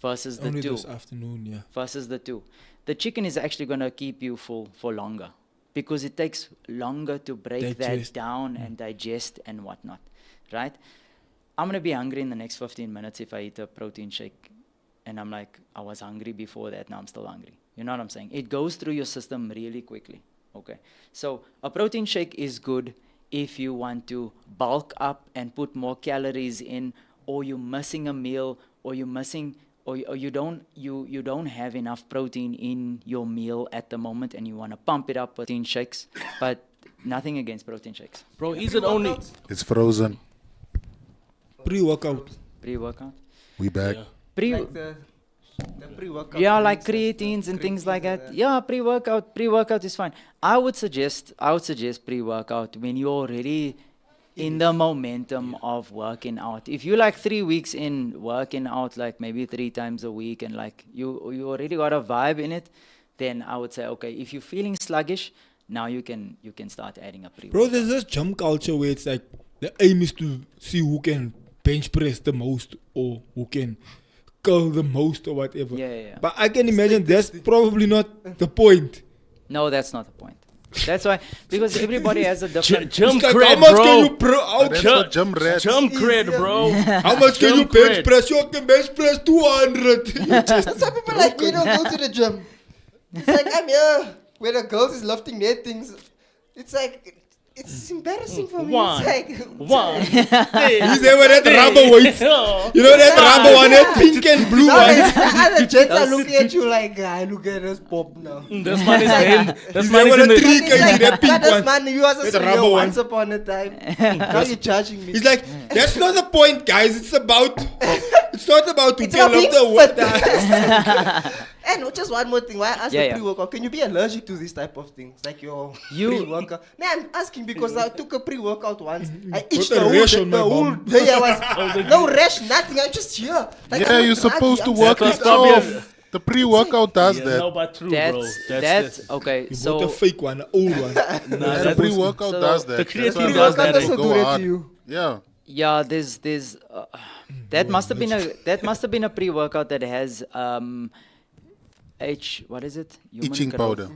Versus the Only two. this afternoon, yeah. Versus the two. The chicken is actually going to keep you full for longer because it takes longer to break that down and digest and whatnot, right? I'm going to be hungry in the next 15 minutes if I eat a protein shake and I'm like, I was hungry before that, now I'm still hungry. You know what I'm saying? It goes through your system really quickly. Okay, so a protein shake is good if you want to bulk up and put more calories in, or you're missing a meal, or you're missing, or you don't have enough protein in your meal at the moment, and you want to pump it up with protein shakes. But nothing against protein shakes. Bro, is it only... It's frozen. Pre-workout. Pre-workout. We back. Yeah. Like the pre-workout. Yeah, like drinks creatines and things like that. yeah. Yeah, pre-workout is fine. I would suggest pre-workout when you're already in the momentum of working out. If you're like 3 weeks in working out, like maybe 3 times a week, and like you already got a vibe in it, then I would say, okay, if you're feeling sluggish, now you can start adding a pre-workout. Bro, there's this gym culture where it's like the aim is to see who can bench press the most or who can curl the most or whatever. Yeah. But I can imagine that's probably not the point. No, that's not the point. That's why, because everybody has a different... Gym It's like, how cred, much bro. can you That's what gym rats. Gym cred, bro. how much can you Gym bench cred. press? You can bench press 200. You just Some people like me don't go to the gym. It's like I'm here where the girls is lifting their things. It's like it's embarrassing for me. One. It's like One. He's there with that rubber weights. You know that rubber one, that pink and blue now one. the other jets are looking at you like, "Guy, look at us pop now." This man is in. This He's man there is with in a the... 3 It's kg, like, that pink "That one. man, you was a With the singer rubber one. once upon a time. Now you're charging me. He's like, that's not the point, guys. It's not about who It's can about lift being the weight. And just one more thing. Why I asked Yeah, the yeah. pre-workout? Can you be allergic to this type of things, like your pre-workout? No, I'm asking because I took a pre-workout once. I itched a the rash whole, on my the whole bum. day. I was no rash, nothing. I just here. Like, Yeah, I'm you're not druggy, supposed to I'm work That was it probably off. The pre-workout does Yeah, that. no, but true, bro. That's okay. You So bought a fake one, an old one. Nah, The that was, pre-workout so does the that. creatine That's why does I that. also go do that hard. to you. Yeah. yeah, there's that must have been a pre-workout that has what is it? Human Itching growth. powder.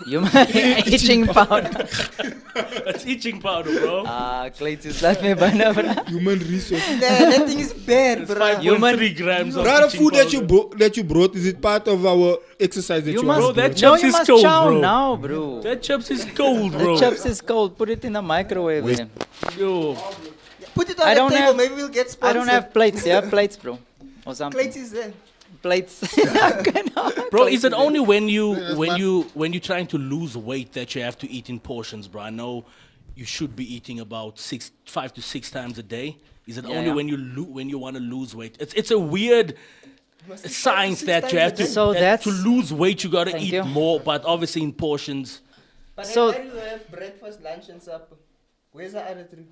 Human itching powder. that's itching powder, bro. Clayton, slaat me bijna, bro. Human resource. Nah, that thing is bad, It's bro. 5.3 grams of Brother, itching food powder. that you brought, is it part of our exercise that You you must, want to that do? no, chips you is must cold, chow bro. now, bro. That chips is cold, bro. The chips is cold. Put it in the microwave. Wait. Man. Yo, Put it on I the don't table. have- Maybe we'll get I sponsored. don't have plates. Yeah, plates, bro. Or something. plates. Is there? Plates. bro, is it only when man. you're trying to lose weight that you have to eat in portions, bro? I know you should be eating about 5 to 6 times a day. Is it Yeah, only yeah. when you want to lose weight? It's a weird science that you have to So that to that's- lose weight. You gotta Thank eat you. more, but obviously in portions. But So- then where do you have breakfast, lunch, and supper? Where's the other three?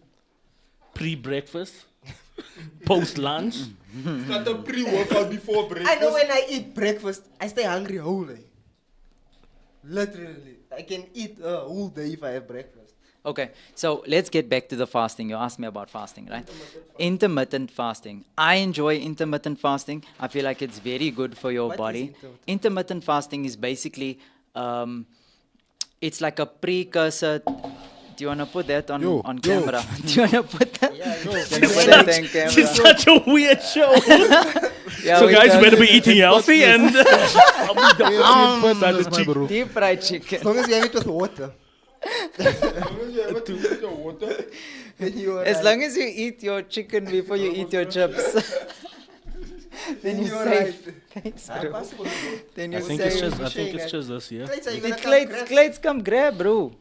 Pre-breakfast, post-lunch. It's not a pre-workout before I breakfast. know when I eat breakfast, I stay hungry whole day. Literally, I can eat a whole day if I have breakfast. Okay, so let's get back to the fasting. You asked me about fasting, right? Intermittent fasting. I enjoy intermittent fasting. I feel like it's very good for your What is body. intermittent? Intermittent fasting is basically, it's like a precursor. Do you want to put that on Yo. camera? Do you want to put that? Yeah, Can you put that on It's camera? such a weird show. Yeah, So we guys, you can. better be eating healthy and Fatness, my bro. Deep fried chicken. as long as you have it with water. Then you are As right. long as you eat your chicken before you eat your chips, then you you're are safe. right. Thanks, Ah, bro. possible. Then I you're think it's safe. just us, yeah. Plates, are you The gonna come Clates, grab? Clates, come grab, bro.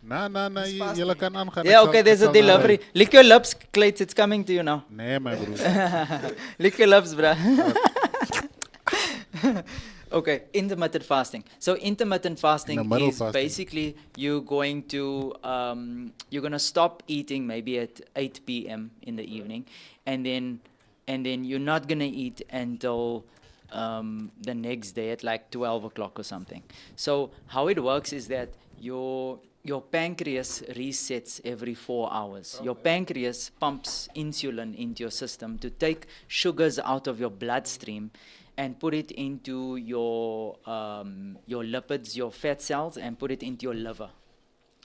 Nah, It's fast, jullie kan aangaan. Yeah, Ik okay, zal- there's ik a zal delivery. Lick your lips, Clates, it's coming to you now. Nee, my bro. Lick your lips, bruh. Okay, intermittent fasting. So intermittent fasting middle is fasting. basically you're going to stop eating maybe at 8 p.m. in the evening, and then you're not gonna eat until the next day at like 12 o'clock or something. So how it works is that your pancreas resets every 4 hours. Your pancreas pumps insulin into your system to take sugars out of your bloodstream and put it into your lipids, your fat cells, and put it into your liver.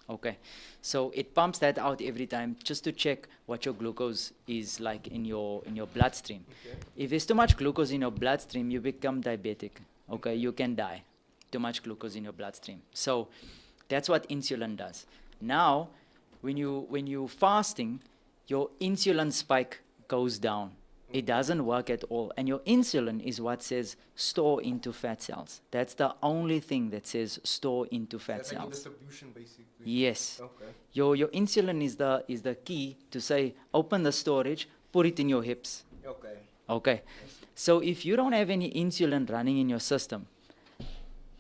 Okay, so it pumps that out every time just to check what your glucose is like in your bloodstream. Okay. If there's too much glucose in your bloodstream, you become diabetic. Okay, you can die. Too much glucose in your bloodstream. So that's what insulin does. Now, when you fasting, your insulin spike goes down. It doesn't work at all. And your insulin is what says store into fat cells. That's the only thing that says store into fat That's like in cells. distribution, basically. Yes. Okay. Your insulin is the key to say open the storage, put it in your hips. Okay. Okay. So if you don't have any insulin running in your system,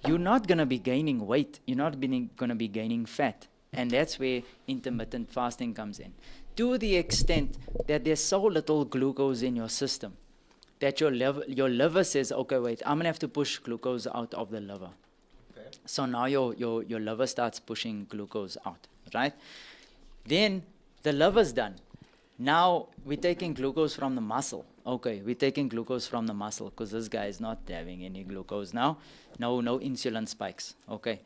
you're not going to be gaining weight. You're not going to be gaining fat. And that's where intermittent fasting comes in. To the extent that there's so little glucose in your system that your liver says, okay, wait, I'm going to have to push glucose out of the liver. Okay. So now your liver starts pushing glucose out, right? Then the liver's done. Now we're taking glucose from the muscle. Okay, we're taking glucose from the muscle because this guy is not having any glucose now. No insulin spikes. Okay.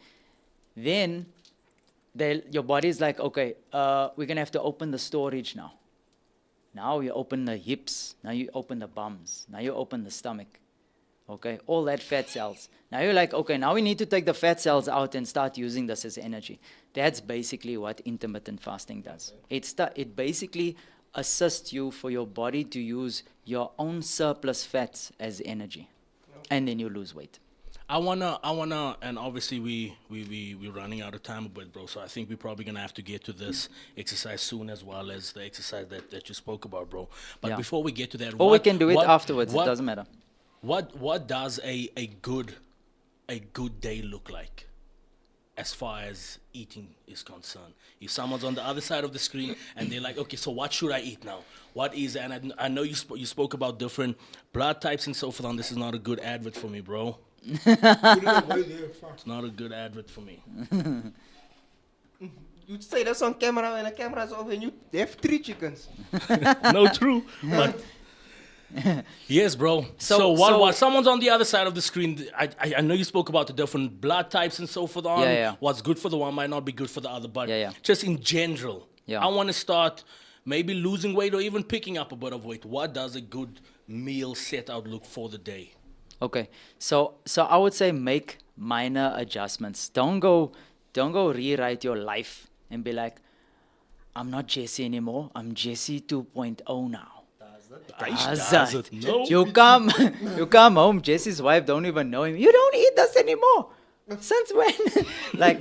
Then your body's like, okay, we're going to have to open the storage now. Now you open the hips. Now you open the bums. Now you open the stomach. Okay, all that fat cells. Now you're like, okay, now we need to take the fat cells out and start using this as energy. That's basically what intermittent fasting does. It basically assists you for your body to use your own surplus fats as energy. And then you lose weight. I wanna, and obviously we're running out of time a bit, bro. So I think we're probably gonna have to get to this exercise soon, as well as the exercise that you spoke about, bro. But Yeah. before we get to that, Or we can do it afterwards. It doesn't matter. What does a good day look like as far as eating is concerned? If someone's on the other side of the screen and they're like, okay, so what should I eat now? What is, and I know you spoke about different blood types and so forth on. This is not a good advert for me, bro. It's not a good advert for me. You say that's on camera when the camera's over and you have 3 chickens. No, true. But yes, bro. So what? Someone's on the other side of the screen. I know you spoke about the different blood types and so forth on. Yeah. What's good for the one might not be good for the other. But Yeah. just in general, Yeah. I want to start maybe losing weight or even picking up a bit of weight. What does a good meal set out look for the day? Okay, so I would say make minor adjustments. Don't go rewrite your life and be like, I'm not Jesse anymore. I'm Jesse 2.0 now. Does it? No. You come home. Jesse's wife don't even know him. You don't eat this anymore. Since when? Like,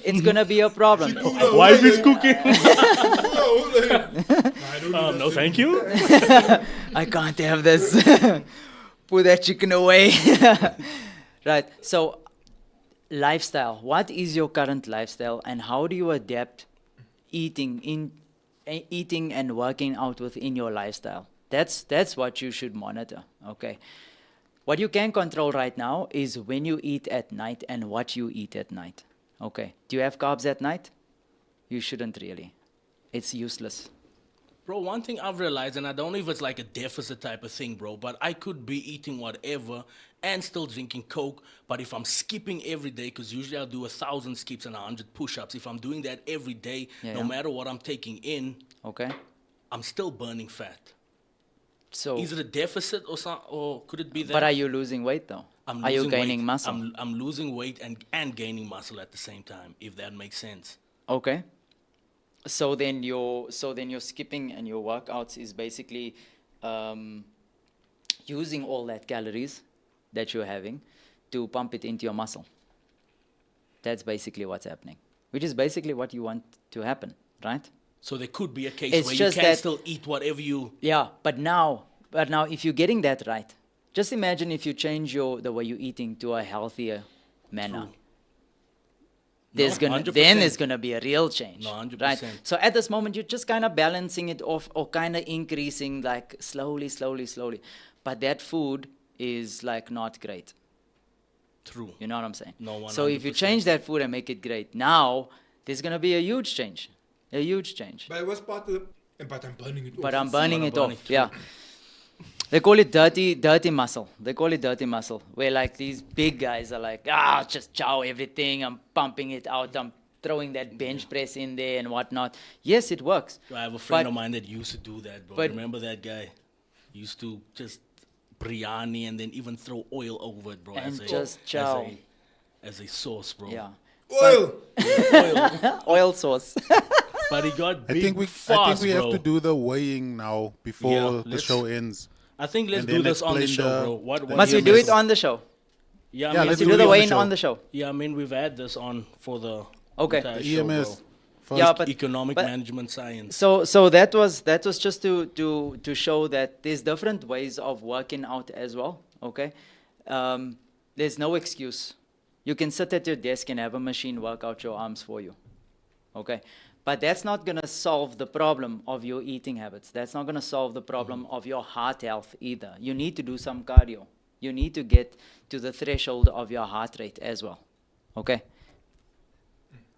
it's gonna be a problem. Wife is cooking. No, thank you. I can't have this. Put that chicken away. Right. So, lifestyle. What is your current lifestyle, and how do you adapt eating and working out within your lifestyle? That's what you should monitor. Okay. What you can control right now is when you eat at night and what you eat at night. Okay. Do you have carbs at night? You shouldn't really. It's useless. Bro, one thing I've realized, and I don't know if it's like a deficit type of thing, bro, but I could be eating whatever and still drinking Coke, but if I'm skipping every day, because usually I'll do 1,000 skips and 100 push-ups, if I'm doing that every day, no matter what I'm taking in, Okay. I'm still burning fat. So, Is it a deficit or could it be that? but are you losing weight though? I'm Are you losing gaining weight. muscle? I'm losing weight and gaining muscle at the same time, if that makes sense. Okay. So then your skipping and your workouts is basically using all that calories that you're having to pump it into your muscle. That's basically what's happening, which is basically what you want to happen, right? So there could be a case It's where you just can that- still eat whatever you... Yeah, but now if you're getting that right, just imagine if you change the way you're eating to a healthier manner. True. Then there's gonna be a real change. No, 100%. Right? So at this moment you're just kind of balancing it off or kind of increasing like slowly. But that food is like not great. True. You know what I'm saying? No, So if you 100%. change that food and make it great, now there's gonna be a huge change. A huge change. But it was part of the. But I'm burning it off. But I'm burning what it I'm off. burning. Yeah. They call it dirty muscle. They call it dirty muscle. Where like these big guys are like, just chow everything. I'm pumping it out. I'm throwing that bench press in there and whatnot. Yes, it works. I have a friend But- of mine that used to do that, bro. but- Remember that guy? Used to just biryani and then even throw oil over it, bro. And just chow. As a sauce, bro. Yeah. Oil. Oil sauce. But he got I big think we fast, bro. have to do the weighing now before Yeah, the let's- show ends. I think let's and do then this on the explain show, the- bro. What Must we year do is it on the show? Yeah, I Yeah, mean, let's Do do the it on the weigh-in show. on the show. Yeah, I mean, we've had this on for the Okay. entire The show, EMS. bro. First, Yeah, but Economic but- management science. So that was just to show that there's different ways of working out as well. Okay, there's no excuse. You can sit at your desk and have a machine work out your arms for you. Okay, but that's not gonna solve the problem of your eating habits. That's not gonna solve the problem of your heart health either. You need to do some cardio. You need to get to the threshold of your heart rate as well. Okay.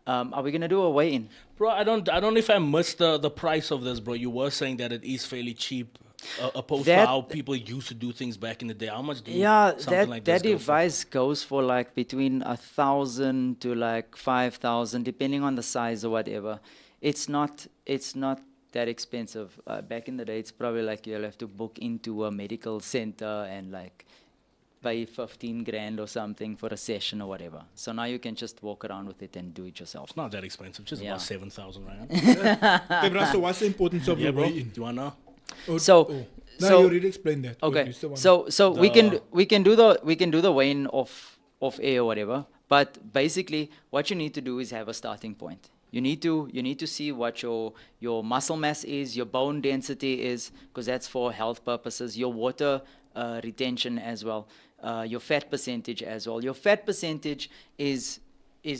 Are we gonna do a weigh-in? Bro, I don't know if I missed the price of this, bro. You were saying that it is fairly cheap, opposed to That- how people used to do things back in the day. How much do Yeah, something that like this that go for? device goes for like between 1,000 to like 5,000, depending on the size or whatever. It's not that expensive. Back in the day, it's probably like you'll have to book into a medical center and like pay 15 grand or something for a session or whatever. So now you can just walk around with it and do it yourself. It's not that expensive, just Yeah. about 7,000 right now. Okay, bro, so what's the importance of Yeah, the bro. weigh-in? Do you wanna know? Oh, So- oh. No, so- you already explained that. Okay, You still want- so we can do the weigh-in of air or whatever. But basically, what you need to do is have a starting point. You need to see what your muscle mass is, your bone density is, because that's for health purposes. Your water retention as well, your fat percentage as well. Your fat percentage is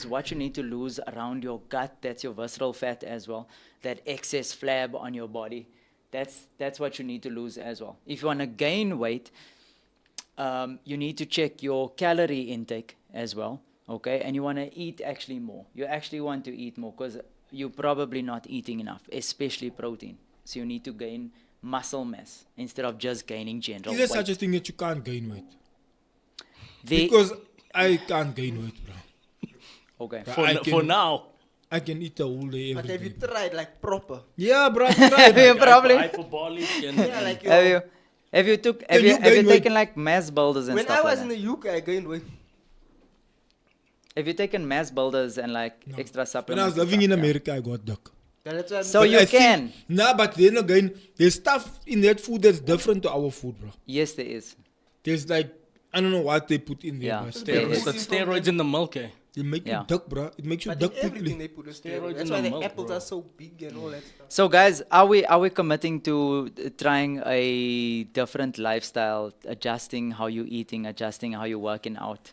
what you need to lose around your gut. That's your visceral fat as well. That excess flab on your body. That's what you need to lose as well. If you want to gain weight, you need to check your calorie intake as well. Okay, and you want to eat actually more. You actually want to eat more because you're probably not eating enough, especially protein. So you need to gain muscle mass instead of just gaining general Is there weight. such a thing that you can't gain weight? They- Because I can't gain weight, bro. okay. For now. I can eat the whole day But every have you day. tried like proper? Yeah, bro. I tried. You probably Hyperbolic and Yeah, like have you Can you have gain you weight? taken like mass builders and when stuff I was like in that? the UK, I gained weight. Have you taken mass builders and like extra When supplements? I was and living in stuff? Yeah. America, I got duck. That's why So But you I think- can. Nah, but then again, there's stuff in that food that's different to our food, bro. Yes, there is. There's like, I don't know what they put in there, Yeah. but Steroids, that's steroids in the milk, eh? they make Yeah. you duck, bro. It makes you But duck in everything quickly. they put a Steroids steroid. in That's the why the milk, apples bro. are so big and all that stuff. So guys, are we committing to trying a different lifestyle, adjusting how you're eating, adjusting how you're working out,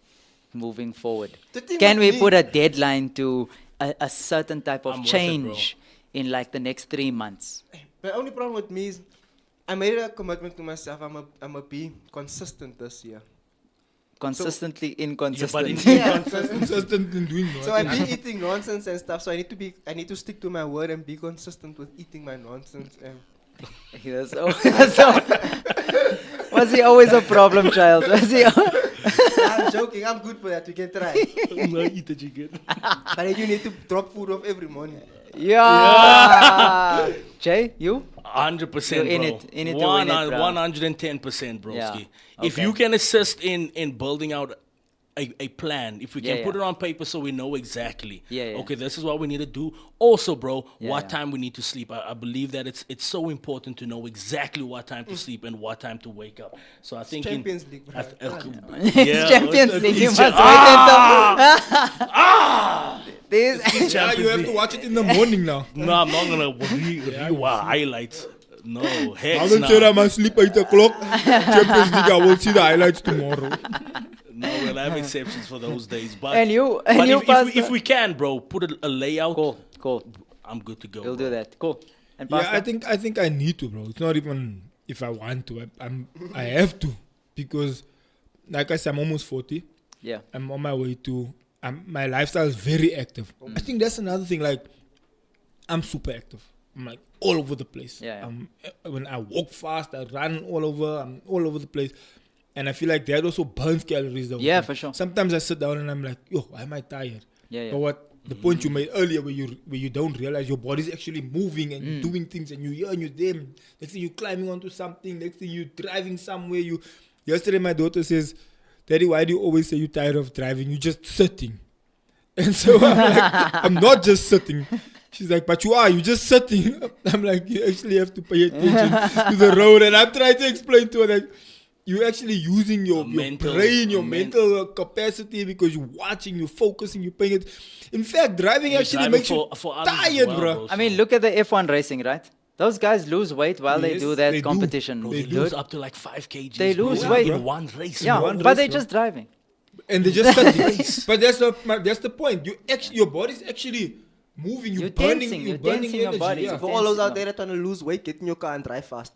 moving forward? The thing Can with we me- put a deadline to a certain type of I'm with it, bro. change in like the next 3 months? My only problem with me is I made a commitment to myself. I'm a be consistent this year. Consistently Yeah, but inconsistent. Yeah. Consistent in doing So I've nothing. been eating nonsense and stuff. So I need to stick to my word and be consistent with eating my nonsense. And Was he always a problem child? Was he? I'm joking. I'm good for that. We can try. Eat the chicken. But then you need to drop food off every morning. Yeah. Jay, you? 100%, You're in bro. it- in it to win it, bro. 110%, broski. Yeah, If okay. you can assist in building out a plan, if we can Yeah, put yeah. it on paper so we know exactly, Yeah, yeah. okay, this is what we need to do. Also, bro, Yeah, what yeah. time we need to sleep. I believe that it's so important to know exactly what time to sleep and what time to wake up. So I think Champions League. bro. It's Champions League. You it's must cha- wait until. This. Yeah, you have to watch it in the morning now. No, I'm not gonna highlights. No, I heck haven't said I no. must sleep 8 o'clock. Champions League, I will see the highlights tomorrow. No, we'll have exceptions for those days. But And you, but you, if we can, bro, put a layout. Cool. I'm good to go. We'll bro. do that. Cool. And Yeah, Pastor? I think I need to, bro. It's not even if I want to. I have to because, like I said, I'm almost 40. Yeah. I'm on my way to. My lifestyle is very active. I think that's another thing. Like, I'm super active. I'm like all over the place. Yeah, When I walk fast, I run all over. I'm all over the place, and I feel like that also burns calories. Though. Yeah, for sure. Sometimes I sit down and I'm like, yo, why am I tired? Yeah, yeah. But what the point you made earlier, where you don't realize your body's actually moving and you're doing things, and you're here and you're there. Next thing you're climbing onto something. Next thing you're driving somewhere. Yesterday my daughter says, Daddy, why do you always say you're tired of driving? You're just sitting. And so I'm like, I'm not just sitting. She's like, but you're just sitting. I'm like, you actually have to pay attention to the road. And I'm trying to explain to her that you're actually using your mental- brain, your a mental capacity, because you're watching, you're focusing, you're paying it. In fact, driving You're actually driving makes you for others as tired, well, bro. bro. I mean, look at the F1 racing, right? Those guys lose weight while they Yes, do that they do. competition. Bro, They they do. lose up to like 5 kgs. They bro, lose in weight. one race. Yeah, bro. one but race, they're bro. just driving. And they just sitting. But that's the point. You actually, your body's actually moving. You're You're burning, tensing, you're you're burning tensing your energy. body. Yeah. So For all those out there that want to lose weight, get in your car and drive fast.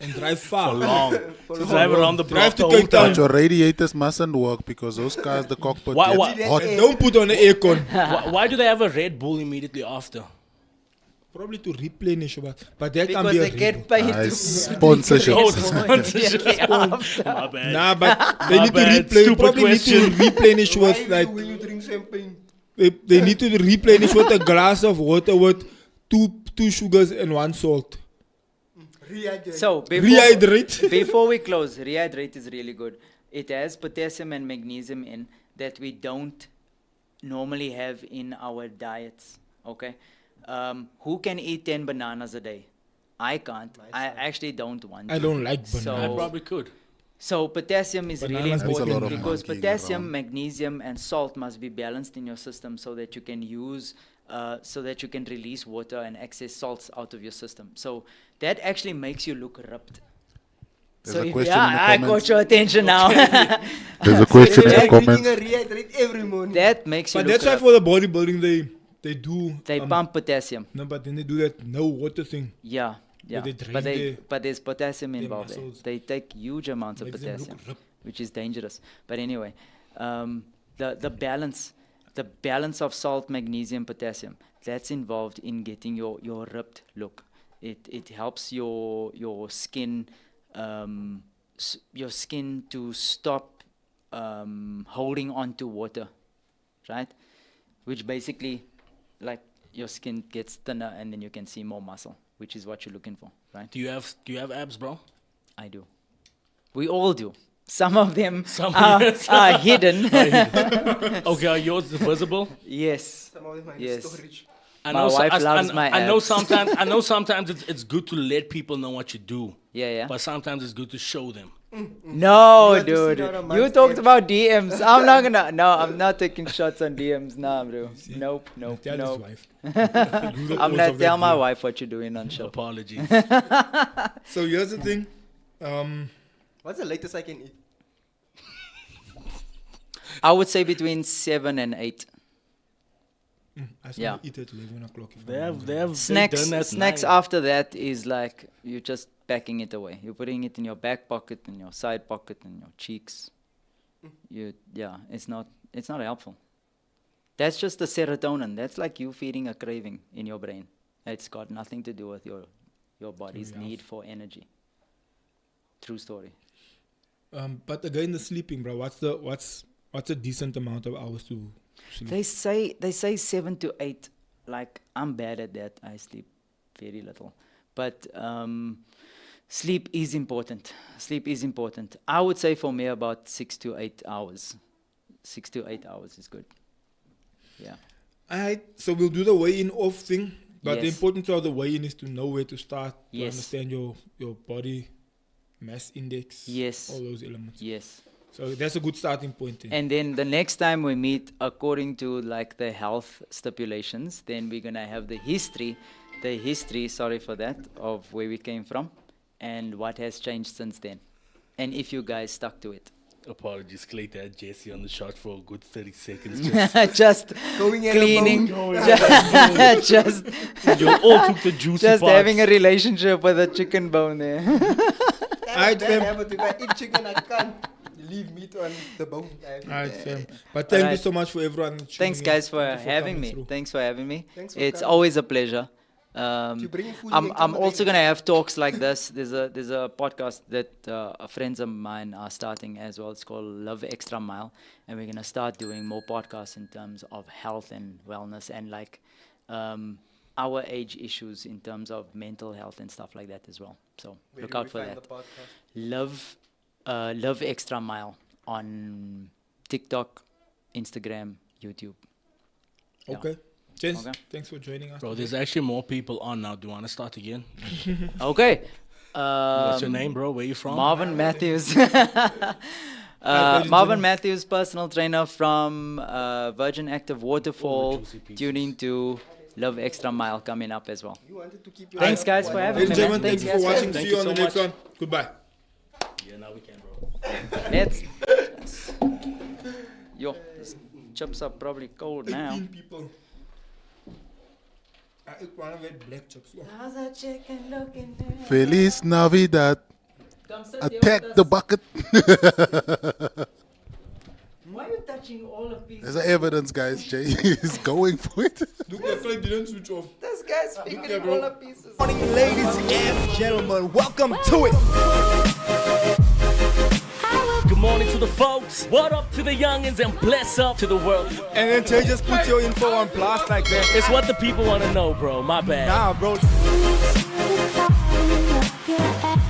And drive far. For long. For To long. drive around the Drive block to the Cape whole Town. time. But your radiators mustn't work because those cars, the cockpit Why- gets why- hot. And don't put on the aircon. Why do they have a Red Bull immediately after? Probably to replenish, but that can Because be a they get Red paid Ah, to it's sponsorship. Oh, it's sponsorship. after. My Bull. bad. Nah, but they My need to bad. replenish. Stupid Probably need to question. replenish Why with like when you drink champagne? they need to replenish with a glass of water with two sugars and 1 salt. Rehydrate. So, Rehydrate. before we close, rehydrate is really good. It has potassium and magnesium in that we don't normally have in our diets. Okay, who can eat 10 bananas a day? I can't. I actually don't want. I to. don't like So- I bananas. probably could. So potassium is really Bananas That's a lot important of because monkeying potassium, around. magnesium, and salt must be balanced in your system so that you can use, so that you can release water and excess salts out of your system. So that actually makes you look ripped. There's So a if, question in the yeah, I got comments. your attention now. There's a question in the Drinking comments. a rehydrate every morning. That makes you But look that's why rough. for the bodybuilding they do. They pump potassium. No, but then they do that no water thing. Yeah, yeah. they drain But there's potassium their involved there. muscles. They take huge amounts of Makes them look potassium, ripped. which is dangerous. But anyway, the balance of salt, magnesium, potassium, that's involved in getting your ripped look. It helps your skin to stop holding on to water, right? Which basically, like, your skin gets thinner and then you can see more muscle, which is what you're looking for, right? Do you have abs, bro? I do. We all do. Some of them Some are hidden. Okay, are yours visible? Yes. Some of them are in Yes. storage. My wife loves my I know abs. sometimes it's good to let people know what you do. Yeah. But sometimes it's good to show them. No, You have to see dude. that on my You talked page. about DMs. I'm not gonna. No, I'm not taking shots on DMs. Nah, bro. Nope. Tell his Nope. wife. I'm gonna tell my wife what you're doing on show. Apologies. So here's the thing. What's the latest I can eat? I would say between 7 and 8. I just Yeah. want to eat at 11 o'clock. If They I'm have hungry. they have Snacks. done that Snacks night. after that is like you're just packing it away. You're putting it in your back pocket, in your side pocket, in your cheeks. It's not helpful. That's just the serotonin. That's like you feeding a craving in your brain. It's got nothing to do with your body's need for energy. True story. But again, the sleeping, bro. What's a decent amount of hours to sleep? They say 7 to 8. Like, I'm bad at that. I sleep very little. But sleep is important. Sleep is important. I would say for me about 6 to 8 hours. 6 to 8 hours is good. Yeah. Alright, so we'll do the weigh-in off thing. But the Yes. importance of the weigh-in is to know where to start, to Yes. understand your body mass index, Yes. all those elements. Yes. So that's a good starting point. Then. And then the next time we meet, according to like the health stipulations, then we're gonna have the history, sorry for that, of where we came from and what has changed since then. And if you guys stuck to it. Apologies, Clayton had Jesse on the shot for a good 30 seconds. Just Going in cleaning, just You all took the juicy just parts. having a relationship with a chicken bone there. Alright, Bad fam. habit. If I eat chicken, I can't leave meat on the bone. Alright, fam. But thank you Alright. so much for everyone. tuning Thanks in. guys for Thank you having coming me. through. Thanks for having me. Thanks for It's coming. always a pleasure. You bring food, I'm you come also again. gonna have talks like this. There's a podcast that friends of mine are starting as well. It's called Love Extra Mile, and we're gonna start doing more podcasts in terms of health and wellness and like our age issues in terms of mental health and stuff like that as well. So Where look do out we for find that. the podcast? Love Extra Mile on TikTok, Instagram, YouTube. Yeah. Okay. Gents, Okay. thanks for joining us. Bro, today. there's actually more people on now. Do you want to start again? Okay. What's your name, bro? Where you from? Marvin Matthews. ladies and Marvin gentlemen. Matthews, personal trainer from Virgin Active Waterfall, juicy pizzas. tuning to Love Extra Mile coming up as well. You wanted to keep your Thanks eyes guys on for one. having Ladies me. and Man. gentlemen, thank you Thanks, for guys. watching. Thank See you you on the so next much. one. Goodbye. Yeah, now we can, bro. Let's. Yo, these chips are probably cold now. 18 people. I ate one of that black chips. Oh. How's that chicken looking there? Feliz Navidad. Come sit Attack here the with us. bucket. Why are you touching all of these? There's evidence, guys. Jay is going for it. Look, the flight didn't switch off. This guy's speaking Yeah, bro. all the pieces. Morning, ladies and gentlemen. Welcome to it. Good morning to the folks. What up to the youngins and bless up to the world. And then Jay just puts your info on blast like that. It's what the people want to know, bro. My bad. Nah, bro. Yeah.